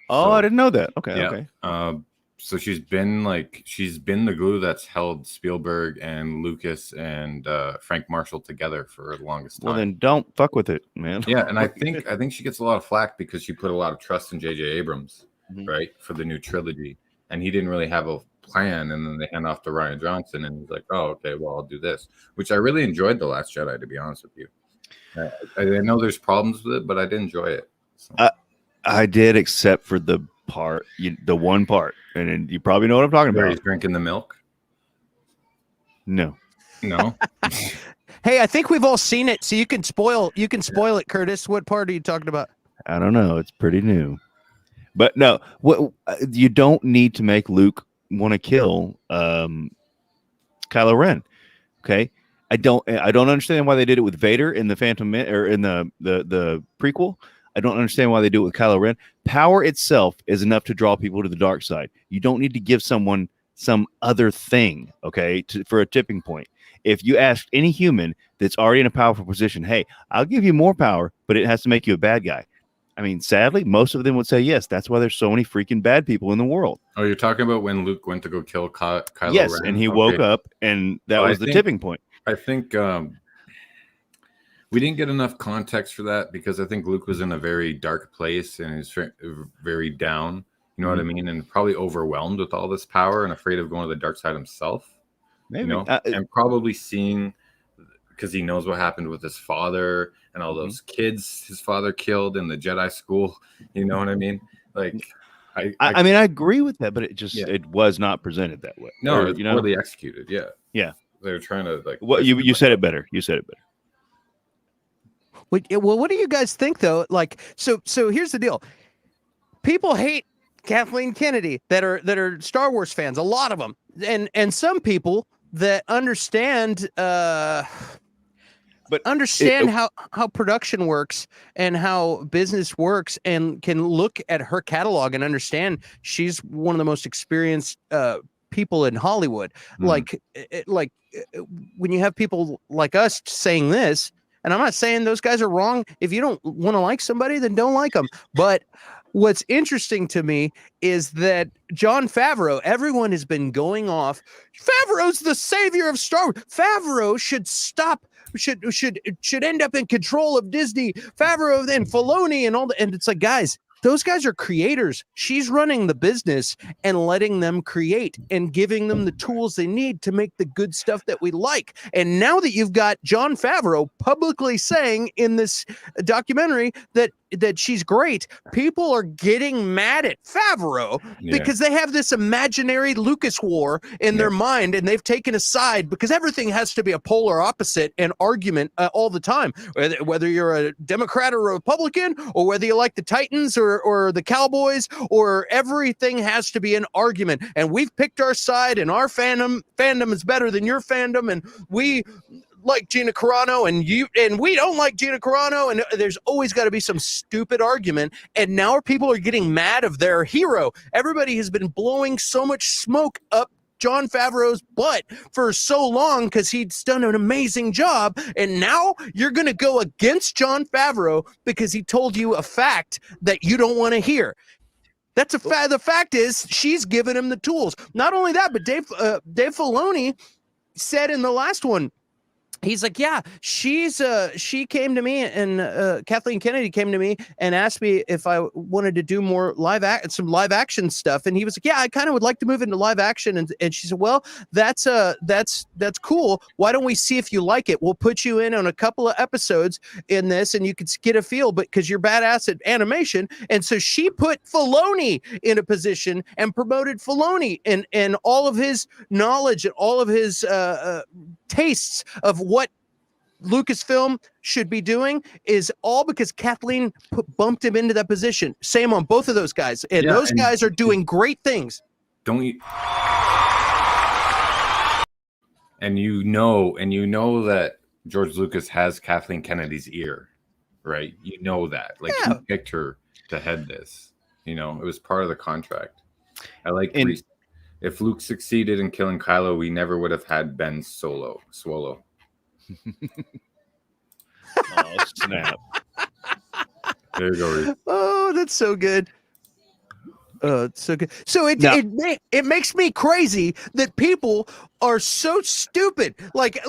Oh, I didn't know that. Okay, yeah. Okay. So she's been the glue that's held Spielberg and Lucas and Frank Marshall together for the longest time. Well, then don't fuck with it, man. Yeah, and I think she gets a lot of flack because she put a lot of trust in J.J. Abrams, right, for the new trilogy, and he didn't really have a plan, and then they hand off to Rian Johnson, and he's like, "Oh, okay, well, I'll do this," which I really enjoyed The Last Jedi, to be honest with you. I know there's problems with it, but I did enjoy it. So. I did, except for the part, the one part, and you probably know what I'm talking about. He's drinking the milk. No. Hey, I think we've all seen it, so you can spoil it, Curtis. What part are you talking about? I don't know. It's pretty new, but no. What you don't need to make Luke want to kill Kylo Ren. Okay. I don't understand why they did it with Vader in the Phantom or in the prequel. I don't understand why they do it with Kylo Ren. Power itself is enough to draw people to the dark side. You don't need to give someone some other thing, okay, for a tipping point. If you ask any human that's already in a powerful position, hey, I'll give you more power, but it has to make you a bad guy. I mean, sadly, most of them would say yes. That's why there's so many freaking bad people in the world. Oh, you're talking about when Luke went to go kill Kylo yes, Ren? And he woke up, and that was the tipping point. I think we didn't get enough context for that because I think Luke was in a very dark place and he's very down. You know what I mean? And probably overwhelmed with all this power and afraid of going to the dark side himself. Maybe. And probably seeing, because he knows what happened with his father and all those kids his father killed in the Jedi school. You know what I mean? Like, I mean, I agree with that, but it was not presented that way. No, it's poorly executed. Yeah. Yeah. They're trying to like. Well, you said it better. You said it better. Well, what do you guys think though? Like, so here's the deal. People hate Kathleen Kennedy that are Star Wars fans. A lot of them, and some people that understand But how production works and how business works, and can look at her catalog and understand she's one of the most experienced people in Hollywood. Like when you have people like us saying this, and I'm not saying those guys are wrong. If you don't want to like somebody, then don't like them. But what's interesting to me is that Jon Favreau, everyone has been going off. Favreau's the savior of Star Wars. Favreau should stop. Should end up in control of Disney. Favreau and Filoni and all the, and it's like, guys, those guys are creators. She's running the business and letting them create and giving them the tools they need to make the good stuff that we like. And now that you've got Jon Favreau publicly saying in this documentary that she's great, people are getting mad at Favreau because they have this imaginary Lucas war in their mind, and they've taken a side because everything has to be a polar opposite and argument all the time, whether you're a Democrat or a Republican, or whether you like the Titans or the Cowboys, or everything has to be an argument. And we've picked our side, and our fandom is better than your fandom, and we like Gina Carano and we don't like Gina Carano, and there's always got to be some stupid argument. And now people are getting mad of their hero. Everybody has been blowing so much smoke up Jon Favreau's butt for so long because he's done an amazing job, and now you're going to go against Jon Favreau because he told you a fact that you don't want to hear. That's a fact. The fact is, she's given him the tools. Not only that, but Dave Filoni said in the last one, he's like, yeah, she came to me, and Kathleen Kennedy came to me and asked me if I wanted to do more some live action stuff. And he was like, yeah, I kind of would like to move into live action. And she said, well, that's cool. Why don't we see if you like it? We'll put you in on a couple of episodes in this, and you could get a feel, but because you're badass at animation. And so she put Filoni in a position and promoted Filoni and all of his knowledge and all of his tastes of what Lucasfilm should be doing is all because Kathleen bumped him into that position. Same on both of those guys. And those guys are doing great things. Don't you? And you know that George Lucas has Kathleen Kennedy's ear, right? You know that. Like, he picked her to head this. You know, it was part of the contract. I like if Luke succeeded in killing Kylo, we never would have had Ben Swallow. Oh, snap. There you go, Reese. Oh, that's so good. It's so good. So it makes me crazy that people are so stupid. Like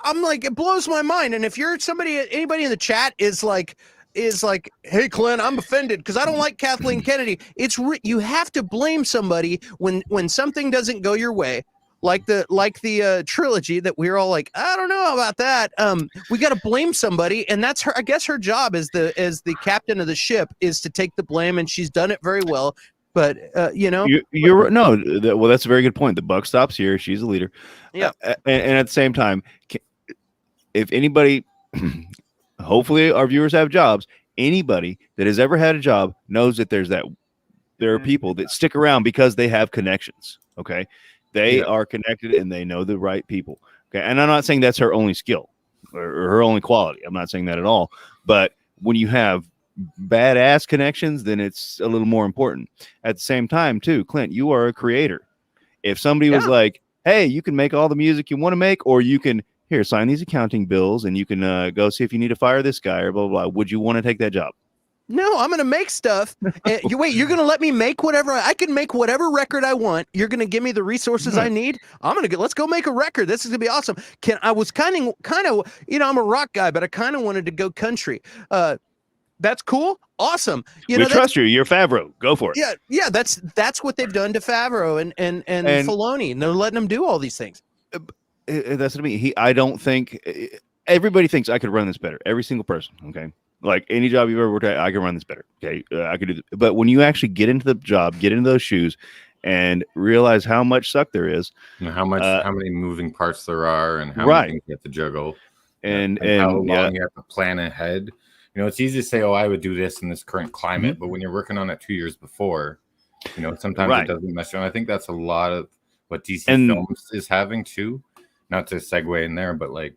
I'm like, it blows my mind. And if you're anybody in the chat is like, hey, Clint, I'm offended because I don't like Kathleen Kennedy. You have to blame somebody when something doesn't go your way, like the trilogy that we're all like, I don't know about that. We got to blame somebody, and that's her. I guess her job as the captain of the ship is to take the blame, and she's done it very well. But you're no. Well, that's a very good point. The buck stops here. She's a leader. Yeah, and at the same time, if anybody. Hopefully our viewers have jobs. Anybody that has ever had a job knows that there are people that stick around because they have connections. Okay. They are connected and they know the right people. Okay. And I'm not saying that's her only skill or her only quality. I'm not saying that at all. But when you have badass connections, then it's a little more important. At the same time, too, Clint, you are a creator. If somebody was like, hey, you can make all the music you want to make, or you can here, sign these accounting bills, and you can go see if you need to fire this guy or blah, blah, blah. Would you want to take that job? No, I'm going to make stuff. You're going to let me make whatever I can make whatever record I want. You're going to give me the resources I need. Let's go make a record. This is going to be awesome. I was kind of, I'm a rock guy, but I kind of wanted to go country. That's cool. Awesome. We trust you. You're Favreau. Go for it. Yeah. That's what they've done to Favreau and Filoni, and they're letting them do all these things. That's what I mean. I don't think everybody thinks I could run this better. Every single person. Okay. Like any job you've ever worked at, I can run this better. Okay. I could do this. But when you actually get into the job, get into those shoes and realize how much suck there is, and how many moving parts there are, and how many things you have to juggle, and how long you have to plan ahead. It's easy to say, oh, I would do this in this current climate, but when you're working on it 2 years before, sometimes it doesn't mesh. And I think that's a lot of what DC And- Films is having too. Not to segue in there, but like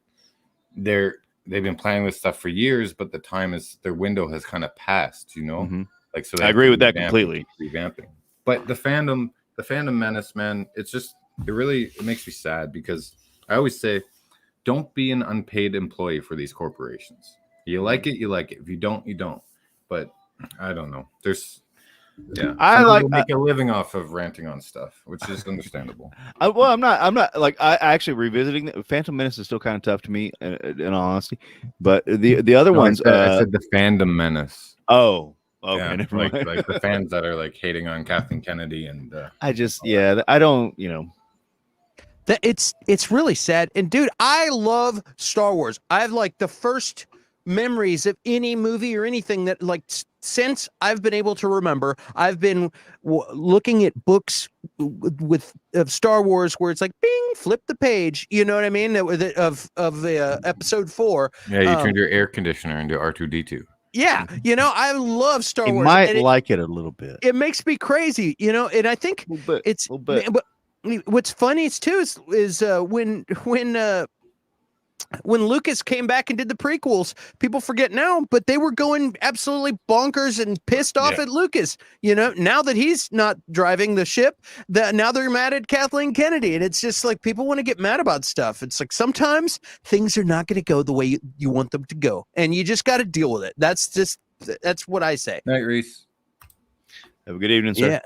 they've been planning this stuff for years, but their window has kind of passed, you know. Mhm. Like so, I agree with that completely. Revamping, but the fandom menace, man, it makes me sad because I always say, don't be an unpaid employee for these corporations. You like it, you like it. If you don't, you don't. But I don't know. I make a living off of ranting on stuff, which is understandable. Well, I'm not like I actually revisiting Phantom Menace is still kind of tough to me, in all honesty. But the other ones, I said the fandom menace. Oh, okay, yeah, never mind. like the fans that are like hating on Kathleen Kennedy and. I don't, you know. That it's really sad. And dude, I love Star Wars. I have like the first memories of any movie or anything that like since I've been able to remember, I've been looking at books of Star Wars where it's like bing, flip the page, you know what I mean, of episode 4. Yeah, you turned your air conditioner into R2D2. Yeah, you know, I love Star Wars. You might like it a little bit. It makes me crazy, you know, and I think it's but what's funny too is when Lucas came back and did the prequels, people forget now, but they were going absolutely bonkers and pissed off at Lucas. You know, now that he's not driving the ship, now they're mad at Kathleen Kennedy. And it's just like people want to get mad about stuff. It's like sometimes things are not going to go the way you want them to go. And you just got to deal with it. That's what I say. Night, Reese. Have a good evening, sir. Yeah.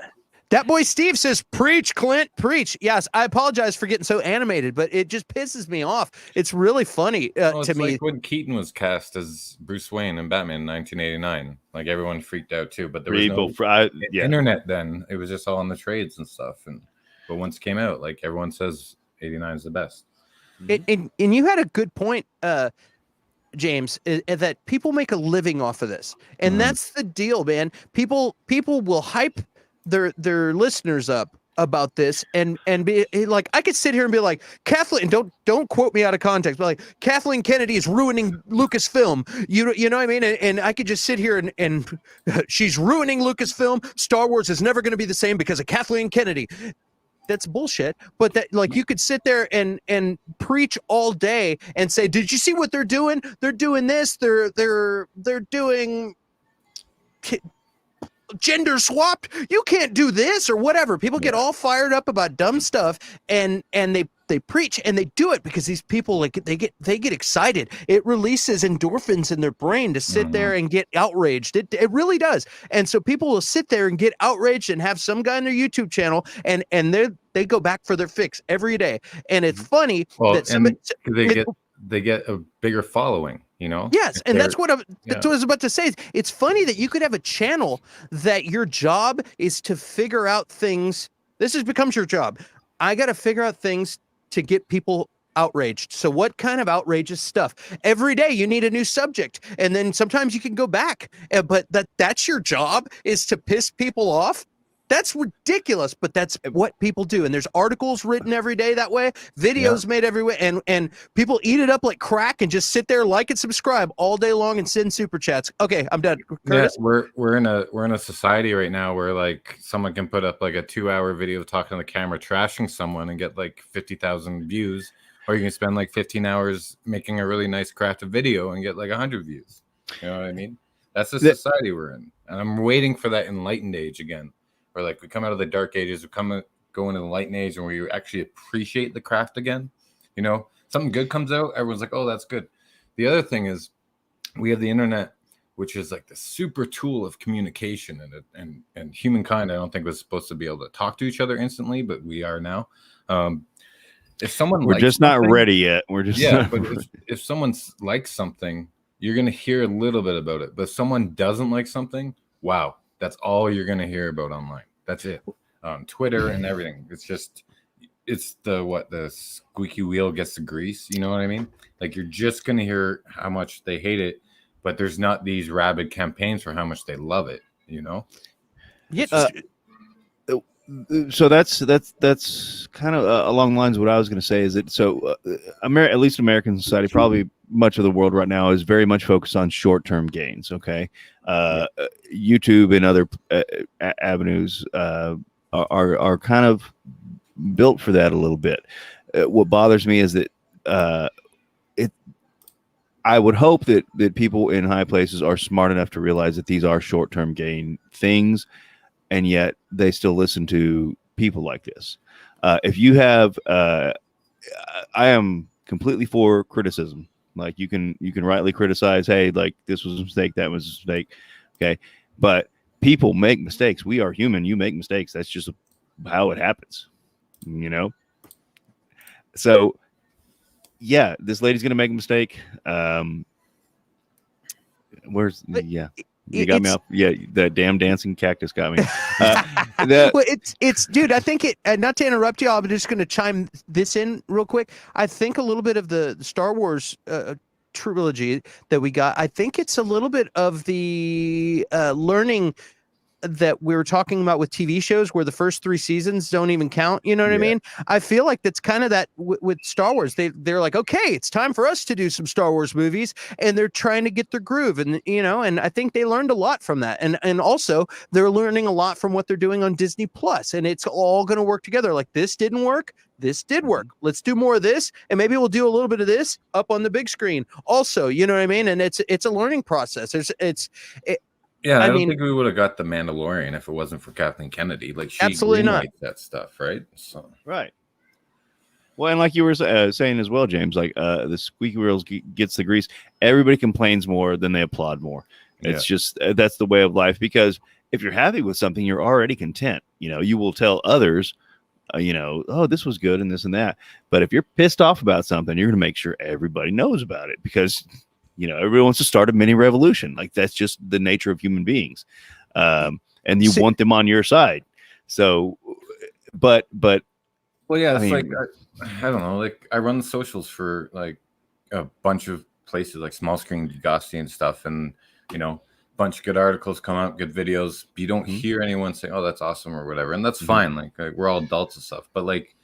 That boy Steve says, preach, Clint, preach. Yes, I apologize for getting so animated, but it just pisses me off. It's really funny to me. Like when Keaton was cast as Bruce Wayne in Batman in 1989. Like everyone freaked out too, but there was no internet then. It was just all in the trades and stuff. But once it came out, like everyone says 89 is the best. And you had a good point, James, that people make a living off of this. And that's the deal, man. People will hype their listeners up about this and be like, I could sit here and be like, Kathleen, don't quote me out of context, but like Kathleen Kennedy is ruining Lucasfilm. You know what I mean? And I could just sit here and she's ruining Lucasfilm. Star Wars is never going to be the same because of Kathleen Kennedy. That's bullshit. But that, like, you could sit there and preach all day and say, did you see what they're doing? They're doing this. They're doing gender swapped. You can't do this or whatever. People get all fired up about dumb stuff and they preach and they do it because these people, like, they get excited. It releases endorphins in their brain to sit there and get outraged. It really does. And so people will sit there and get outraged and have some guy on their YouTube channel and they go back for their fix every day. And it's funny that they get a bigger following, you know? Yes, and that's what I was about to say. It's funny that you could have a channel that your job is to figure out things. This becomes your job. I got to figure out things to get people outraged. So what kind of outrageous stuff? Every day you need a new subject, and then sometimes you can go back. But that's your job, is to piss people off. That's ridiculous, but that's what people do. And there's articles written every day that way, videos made every way, and people eat it up like crack and just sit there, like and subscribe all day long and send super chats. Okay, I'm done. Curtis? Yeah, we're in a society right now where like someone can put up like a 2-hour video talking on the camera, trashing someone and get like 50,000 views, or you can spend like 15 hours making a really nice crafted video and get like 100 views. You know what I mean? That's the society we're in, and I'm waiting for that enlightened age again. Or like we come out of the dark ages, go into the enlightened age, and we actually appreciate the craft again. You know, something good comes out, everyone's like, "Oh, that's good." The other thing is, we have the internet, which is like the super tool of communication, and humankind. I don't think was supposed to be able to talk to each other instantly, but we are now. If someone we're just not ready yet. We're just but if someone likes something, you're gonna hear a little bit about it. But if someone doesn't like something, wow. That's all you're going to hear about online. That's it. Twitter and everything. It's the squeaky wheel gets the grease. You know what I mean? Like you're just going to hear how much they hate it, but there's not these rabid campaigns for how much they love it, you know? Yeah. So that's kind of along the lines of what I was going to say is that at least American society, probably much of the world right now, is very much focused on short-term gains. Okay, YouTube and other avenues are kind of built for that a little bit. What bothers me is that I would hope that people in high places are smart enough to realize that these are short-term gain things, and yet they still listen to people like this. If you have, I am completely for criticism. Like you can rightly criticize, hey, like this was a mistake, that was a mistake, okay. But people make mistakes. We are human. You make mistakes. That's just how it happens, you know. So, yeah, this lady's gonna make a mistake. You got me off. Yeah, the damn dancing cactus got me. Well, it's dude. I think it. Not to interrupt you, I'm just going to chime this in real quick. I think a little bit of the Star Wars trilogy that we got. I think it's a little bit of the learning that we were talking about with TV shows where the first 3 seasons don't even count. You know what I mean? I feel like that's kind of that with Star Wars. They're like, okay, it's time for us to do some Star Wars movies, and they're trying to get their groove. And, you know, and I think they learned a lot from that. And also they're learning a lot from what they're doing on Disney Plus, and it's all going to work together. Like, this didn't work. This did work. Let's do more of this, and maybe we'll do a little bit of this up on the big screen also, you know what I mean? And it's a learning process. I don't think we would have got The Mandalorian if it wasn't for Kathleen Kennedy. Like, she absolutely not that stuff, right? So right. Well, and like you were saying as well, James, like the squeaky wheels gets the grease. Everybody complains more than they applaud more. It's just that's the way of life. Because if you're happy with something, you're already content. You know, you will tell others, you know, oh, this was good and this and that. But if you're pissed off about something, you're going to make sure everybody knows about it, because you know, everyone wants to start a mini revolution. Like, that's just the nature of human beings. And you want them on your side. So, but well, yeah, it's like, I don't know, like I run the socials for like a bunch of places like Small Screen Gosty and stuff. And, you know, a bunch of good articles come out, good videos. You don't hear anyone say, oh, that's awesome or whatever. And that's fine. Like we're all adults and stuff. But like,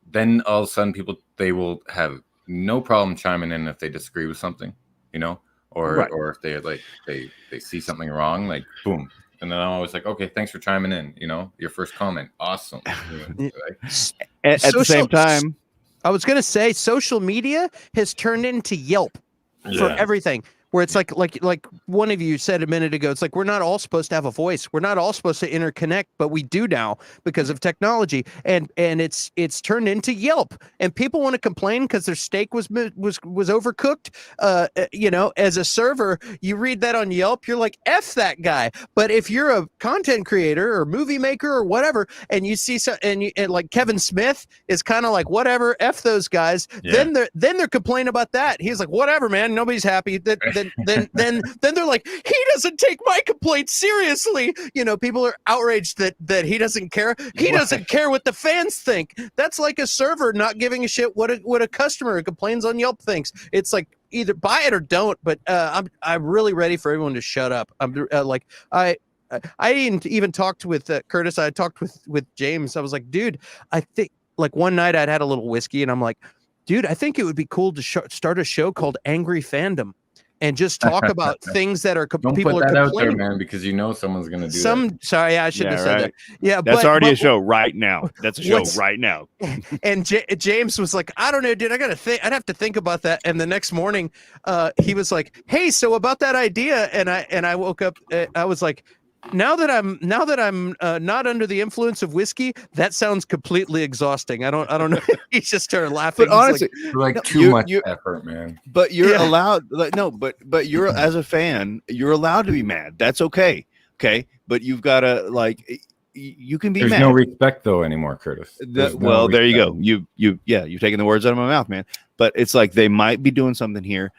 then all of a sudden they will have no problem chiming in if they disagree with something. You know, or if they like they see something wrong, like boom, and then I'm always like, okay, thanks for chiming in. You know, your first comment, awesome. At the same time, I was gonna say social media has turned into Yelp for everything. Where it's like one of you said a minute ago, it's like we're not all supposed to have a voice. We're not all supposed to interconnect, but we do now because of technology. And it's turned into Yelp, and people want to complain because their steak was overcooked. You know, as a server, you read that on Yelp, you're like, F that guy. But if you're a content creator or movie maker or whatever, and you see and like Kevin Smith is kind of like, whatever, F those guys. Then they're complaining about that. He's like, whatever, man, nobody's happy. Then they're like, he doesn't take my complaint seriously. You know, people are outraged that he doesn't care. He doesn't care what the fans think. That's like a server not giving a shit what a customer who complains on Yelp thinks. It's like, either buy it or don't. But I'm really ready for everyone to shut up. I'm I didn't even talked with Curtis. I talked with James. I was like, dude, I think like one night I'd had a little whiskey and I'm like, dude, I think it would be cool to start a show called Angry Fandom. And just talk about things that are Don't people put are that complaining. out there, man, because you know someone's gonna do that. Sorry, I shouldn't have said that. Yeah, that's already a show right now. That's a show right now. And James was like, I don't know, dude. I'd have to think about that. And the next morning, he was like, hey, so about that idea. And I woke up. I was like, now that I'm not under the influence of whiskey, that sounds completely exhausting. I don't know. He just started laughing. But honestly, like too much effort, man. But you're allowed. Like, no, but you're as a fan, you're allowed to be mad. That's okay. Okay, but you've got to like. You can be There's mad. no respect though anymore, Curtis. There you go. You've taken the words out of my mouth, man. But it's like they might be doing something here.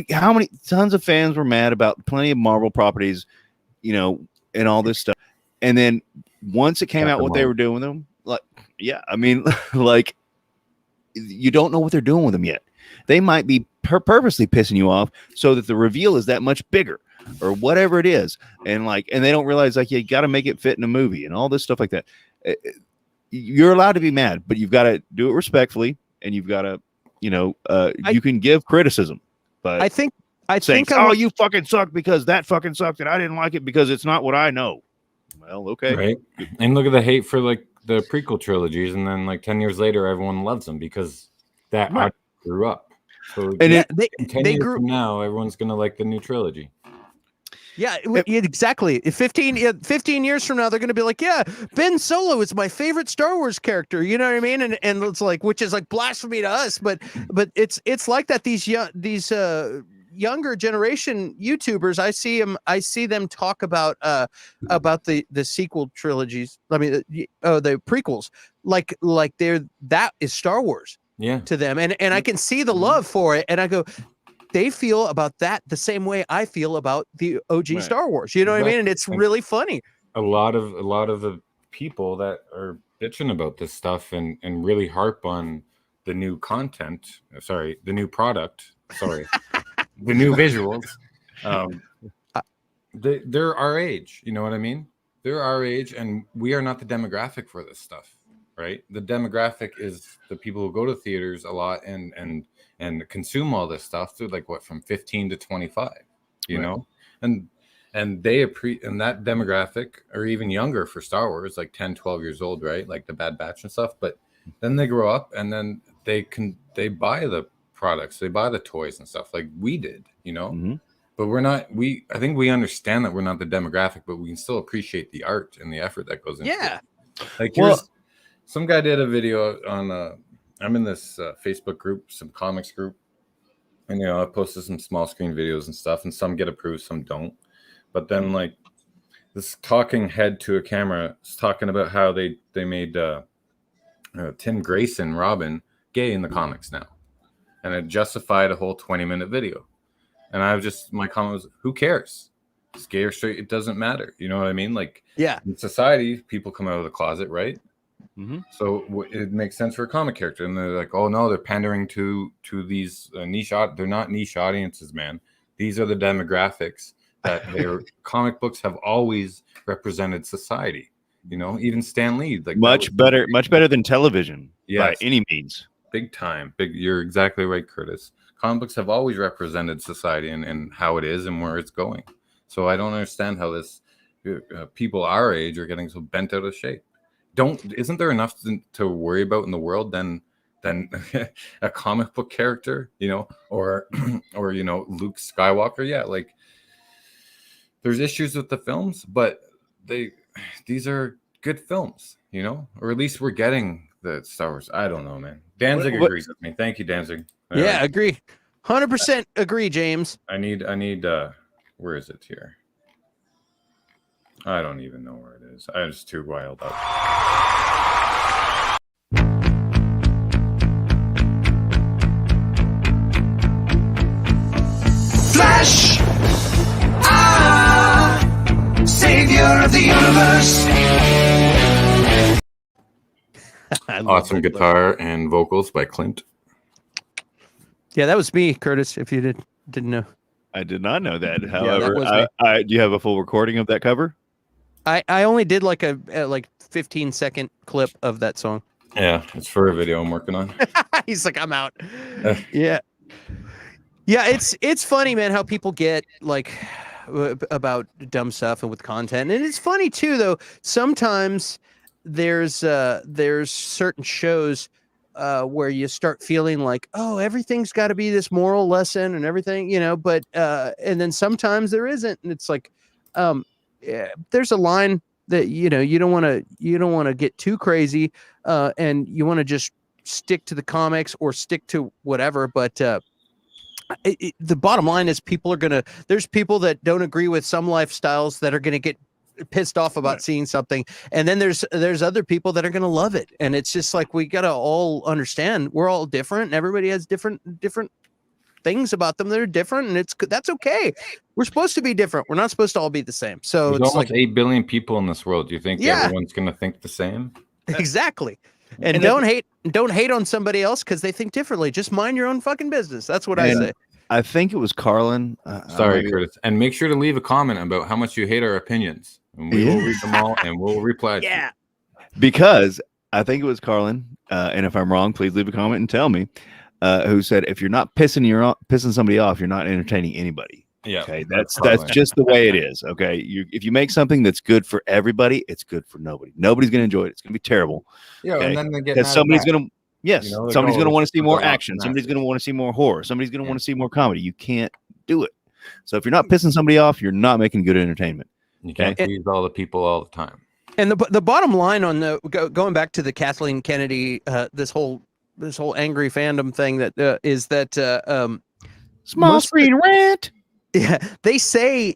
How many tons of fans were mad about plenty of Marvel properties, you know, and all this stuff. And then once it came out what they were doing with them, like, yeah, I mean, like, you don't know what they're doing with them yet. They might be purposely pissing you off so that the reveal is that much bigger or whatever it is. And like, and they don't realize like, you got to make it fit in a movie and all this stuff like that. You're allowed to be mad, but you've got to do it respectfully. And you've got to, you know, you can give criticism, but I think oh, you fucking suck because that fucking sucked and I didn't like it because it's not what I know. Well, okay. Right. And look at the hate for like the prequel trilogies, and then like 10 years later, everyone loves them because that Right. grew up. So And Yeah, in 10 they years grew. from now, everyone's gonna like the new trilogy. Yeah, exactly. 15 years from now, they're going to be like, yeah, Ben Solo is my favorite Star Wars character. You know what I mean? And it's like, which is like blasphemy to us, but it's like that. These younger generation YouTubers, I see them talk about the sequel trilogies. I mean, the prequels, like that is Star Wars Yeah. to them, and I can see the love for it, and I go, they feel about that the same way I feel about the OG Right. Star Wars. You know what I mean? And it's really funny. A lot of the people that are bitching about this stuff and really harp on the new content, the new product, the new visuals. They're our age, you know what I mean? They're our age, and we are not the demographic for this stuff, right? The demographic is the people who go to theaters a lot and consume all this stuff through like from 15 to 25, you know, and they and that demographic are even younger for Star Wars, like 10, 12 years old, right? Like the Bad Batch and stuff. But then they grow up and then they buy the products, they buy the toys and stuff like we did, you know. Mm-hmm. But I think we understand that we're not the demographic, but we can still appreciate the art and the effort that goes into it. Like some guy did a video on I'm in this Facebook group, some comics group, and I posted some small screen videos and stuff, and some get approved, some don't. But then like this talking head to a camera is talking about how they made Tim Grayson, Robin, gay in the comics now, and it justified a whole 20-minute video. And my comment was, who cares? It's gay or straight, it doesn't matter. You know what I mean? Like, in society, people come out of the closet, right? Mm-hmm. So it makes sense for a comic character, and they're like, "Oh no, they're pandering to these niche. They're not niche audiences, man. These are the demographics that their comic books have always represented society. You know, even Stan Lee, like much better than television, by any means. Big time. You're exactly right, Curtis. Comic books have always represented society and how it is and where it's going. So I don't understand how this people our age are getting so bent out of shape. Isn't there enough to worry about in the world than a comic book character, you know, or Luke Skywalker? Yeah, like there's issues with the films, but these are good films, you know, or at least we're getting the Star Wars. I don't know, man. Danzig agrees with me. Thank you, Danzig. Yeah, agree. 100% agree, James. I need where is it here? I don't even know where it is. I'm just too wild up. Flash! Savior of the universe! Awesome guitar and vocals by Clint. Yeah, that was me, Curtis, if you didn't know. I did not know that. Yeah, However, that was do you have a full recording of that cover? I only did like a 15-second clip of that song. Yeah, it's for a video I'm working on. He's like, I'm out. Yeah. It's funny, man, how people get like about dumb stuff and with content. And it's funny too, though. Sometimes there's certain shows where you start feeling like, oh, everything's got to be this moral lesson and everything, you know, but and then sometimes there isn't. And it's like, there's a line that, you know, you don't want to get too crazy, and you want to just stick to the comics or stick to whatever. But the bottom line is there's people that don't agree with some lifestyles that are going to get pissed off about seeing something, and then there's other people that are going to love it. And it's just like, we got to all understand we're all different, and everybody has different things about them that are different, and that's okay. We're supposed to be different. We're not supposed to all be the same. So there's it's almost like 8 billion people in this world. Do you think everyone's going to think the same? Exactly. And don't hate on somebody else because they think differently. Just mind your own fucking business. That's what I say. I think it was Carlin. Sorry, Curtis. And make sure to leave a comment about how much you hate our opinions. And we will read them all and we'll reply. Yeah. Because I think it was Carlin. And if I'm wrong, please leave a comment and tell me. Who said, if you're not pissing somebody off, you're not entertaining anybody. Yeah. Okay, that's just the way it is. Okay, if you make something that's good for everybody, it's good for nobody. Nobody's going to enjoy it. It's going to be terrible. Yeah, okay? and then they get Because mad somebody's at that. going to yes, You know, like, somebody's going to want to see more the hot action. Somebody's masses. going to want to see more horror. Somebody's going to want to see more comedy. You can't do it. So if you're not pissing somebody off, you're not making good entertainment. You can't please all the people all the time. And the bottom line on the going back to the Kathleen Kennedy, this whole angry fandom thing that is that small screen rant. Yeah, they say,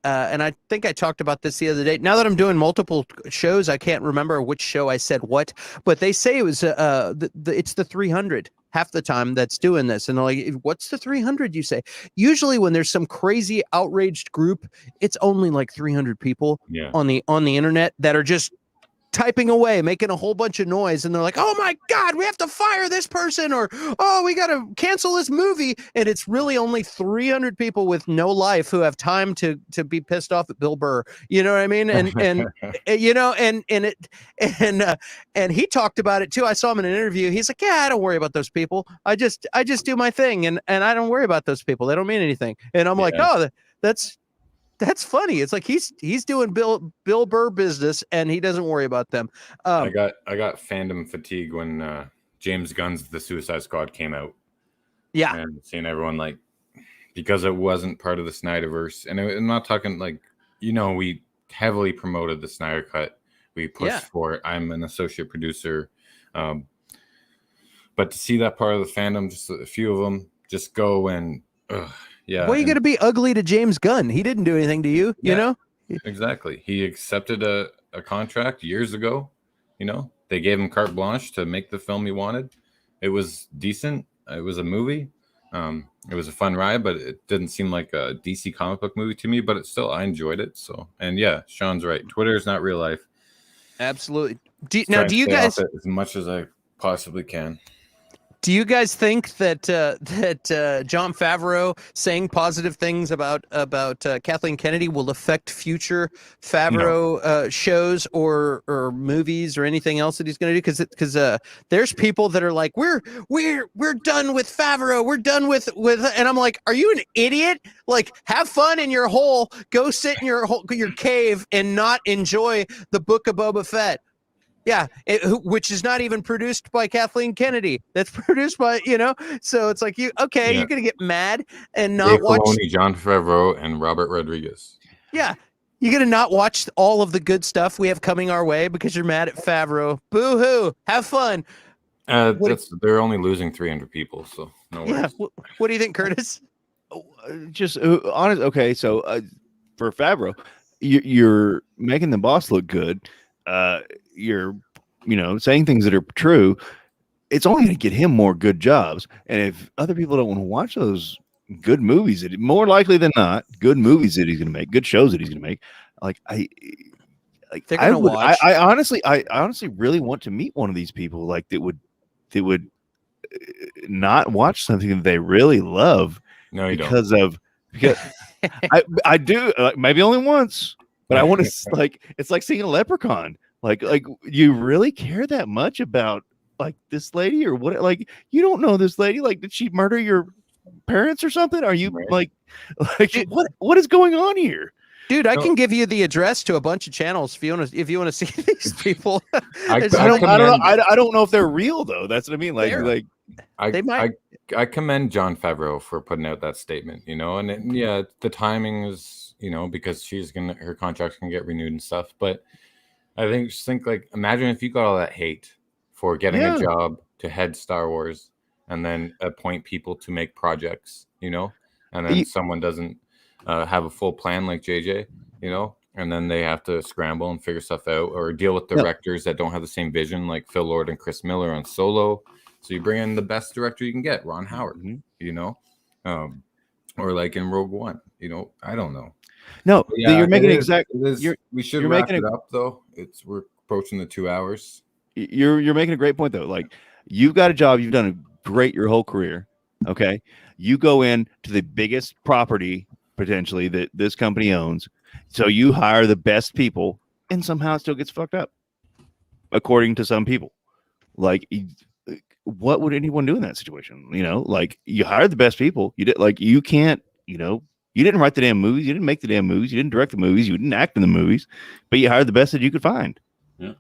and I think I talked about this the other day. Now that I'm doing multiple shows, I can't remember which show I said what, but they say it was it's the 300 half the time that's doing this, and they're like, what's the 300? You say usually when there's some crazy outraged group, it's only like 300 people on the internet that are just typing away, making a whole bunch of noise, and they're like, oh my god, we have to fire this person, or oh, we got to cancel this movie, and it's really only 300 people with no life who have time to be pissed off at Bill Burr, you know what I mean? And you know, and he talked about it too. I saw him in an interview. He's like, yeah, I don't worry about those people. I just do my thing, and I don't worry about those people. They don't mean anything. And I'm like, oh, that's funny. It's like he's doing Bill Burr business, and he doesn't worry about them. I got fandom fatigue when James Gunn's The Suicide Squad came out. Yeah, and seeing everyone like, because it wasn't part of the Snyderverse, and I'm not talking like, you know, we heavily promoted the Snyder Cut. We pushed for it. I'm an associate producer, but to see that part of the fandom, just a few of them, just go and. Yeah. Why are you going to be ugly to James Gunn? He didn't do anything to you, you know? Exactly. He accepted a contract years ago. You know, they gave him carte blanche to make the film he wanted. It was decent. It was a movie. It was a fun ride, but it didn't seem like a DC comic book movie to me, but I enjoyed it. So, and yeah, Sean's right. Twitter is not real life. Absolutely. Do you stay guys, off it as much as I possibly can. Do you guys think that Jon Favreau saying positive things about Kathleen Kennedy will affect future Favreau shows or movies or anything else that he's going to do? Because there's people that are like, we're done with Favreau, we're done with, and I'm like, are you an idiot? Like, have fun in your hole, go sit in your cave and not enjoy the Book of Boba Fett. Yeah, which is not even produced by Kathleen Kennedy. That's produced by, so it's like you're going to get mad and not Dave watch. Filoni, Jon Favreau, and Robert Rodriguez. Yeah, you're going to not watch all of the good stuff we have coming our way because you're mad at Favreau. Boo-hoo. Have fun. They're only losing 300 people, so no worries. Yeah, what do you think, Curtis? Just honest. Okay, so for Favreau, you're making the boss look good. You're saying things that are true. It's only going to get him more good jobs, and if other people don't want to watch those good movies, more likely than not, good movies that he's going to make, good shows that he's going to make, I honestly really want to meet one of these people, like that would not watch something that they really love. No, you because don't. Because I do, maybe only once. But I want to it's like seeing a leprechaun. Like you really care that much about like this lady or what? Like you don't know this lady. Like did she murder your parents or something? Are you like what is going on here? Dude, I can give you the address to a bunch of channels if you want to see these people. I don't know if they're real though. That's what I mean. I commend Jon Favreau for putting out that statement. And the timing is. Because her contract's gonna get renewed and stuff. But I think like imagine if you got all that hate for getting a job to head Star Wars and then appoint people to make projects, and then someone doesn't have a full plan like JJ, and then they have to scramble and figure stuff out or deal with directors that don't have the same vision like Phil Lord and Chris Miller on Solo. So you bring in the best director you can get, Ron Howard, or like in Rogue One, I don't know. No, you're making we should wrap it up though. We're approaching the 2 hours. You're making a great point though. Like you've got a job, you've done great your whole career. Okay, you go in to the biggest property potentially that this company owns, so you hire the best people, and somehow it still gets fucked up, according to some people. Like, what would anyone do in that situation? Like you hire the best people. You did you can't. you know, you didn't write the damn movies, you didn't make the damn movies, you didn't direct the movies, you didn't act in the movies, but you hired the best that you could find. Yeah.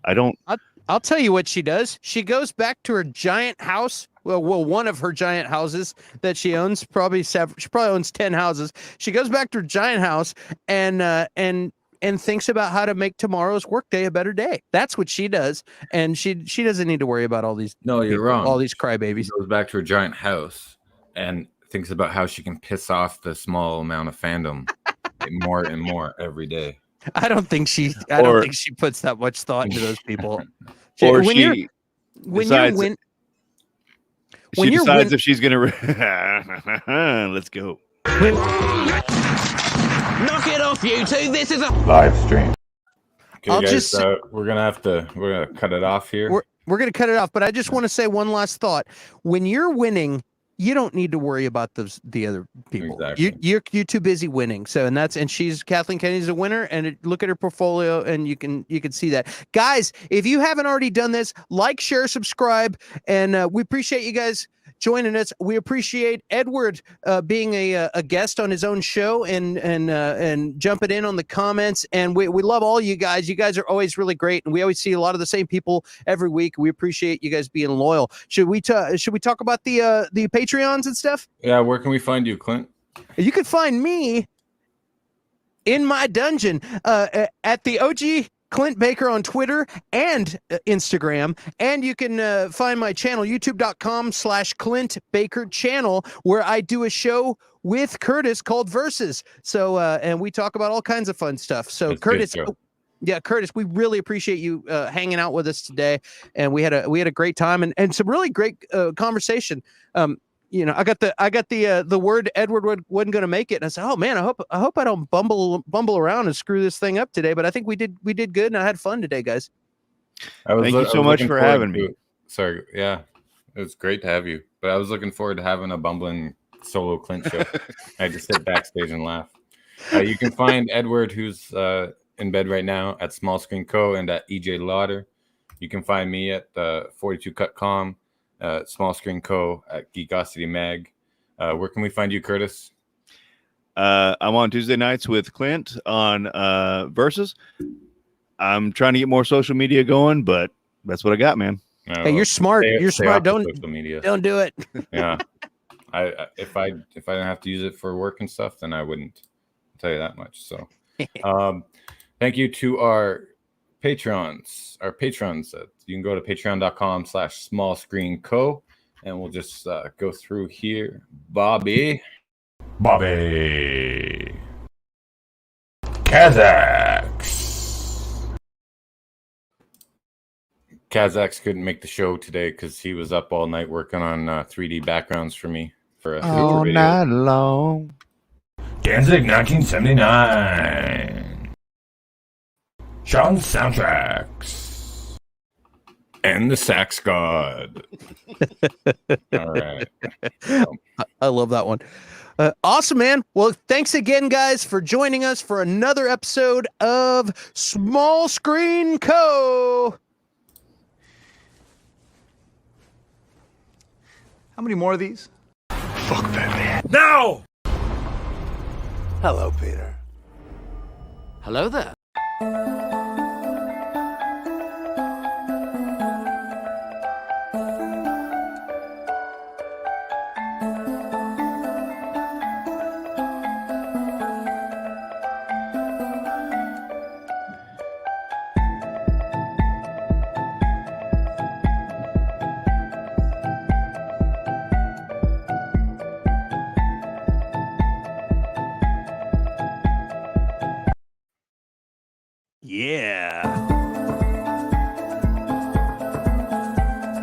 I'll tell you what she does. She goes back to her giant house. Well, one of her giant houses that she owns, probably several. She probably owns 10 houses. She goes back to her giant house and thinks about how to make tomorrow's workday a better day. That's what she does, and she doesn't need to worry about all these. No, you're wrong. All these crybabies. She goes back to her giant house and thinks about how she can piss off the small amount of fandom more and more every day. I don't think she puts that much thought into those people. When she decides if she's gonna let's go. Knock it off, you two. This is a Live stream. Okay, guys, we're gonna cut it off here. We're gonna cut it off, but I just want to say one last thought. When you're winning, you don't need to worry about the other people. Exactly. You're too busy winning. So and she's Kathleen Kennedy's a winner, and look at her portfolio, and you can see that. Guys, if you haven't already done this, like, share, subscribe, and we appreciate you guys joining us. We appreciate Edward being a guest on his own show and jumping in on the comments. And we love all you guys. You guys are always really great, and we always see a lot of the same people every week. We appreciate you guys being loyal. Should we talk about the Patreons and stuff? Yeah, where can we find you, Clint? You can find me in my dungeon at the OG Clint Baker on Twitter and Instagram. And you can find my channel, youtube.com/Clint Baker channel, where I do a show with Curtis called Versus. So, and we talk about all kinds of fun stuff. So That's Curtis, good, Curtis, we really appreciate you hanging out with us today. And we had a great time and some really great conversation. You know, I got the word Edward wasn't going to make it, and I said, "Oh man, I hope I don't bumble around and screw this thing up today." But I think we did good, and I had fun today, guys. Thank you so much for having me. Sorry, yeah, it was great to have you. But I was looking forward to having a bumbling solo Clint show. I just sit backstage and laugh. You can find Edward, who's in bed right now, at Small Screen Co. and at EJ Lauder. You can find me at 42cutcom. Small Screen Co. at Geekosity Mag. Where can we find you, Curtis? I'm on Tuesday nights with Clint on Versus. I'm trying to get more social media going, but that's what I got, man. Hey, you're smart. You're smart. Don't do it. Yeah. If I didn't have to use it for work and stuff, then I wouldn't. I'll tell you that much. So thank you to our patrons. You can go to patreon.com/smallscreenco, and we'll just go through here. Bobby Kazax couldn't make the show today because he was up all night working on 3D backgrounds for me for a all video. night long. Danzig 1979. Sean soundtracks. And the Sax God. All right. I love that one. Awesome, man. Well, thanks again, guys, for joining us for another episode of Small Screen Co. How many more of these? Fuck Batman. No! Hello, Peter. Hello there. Yeah.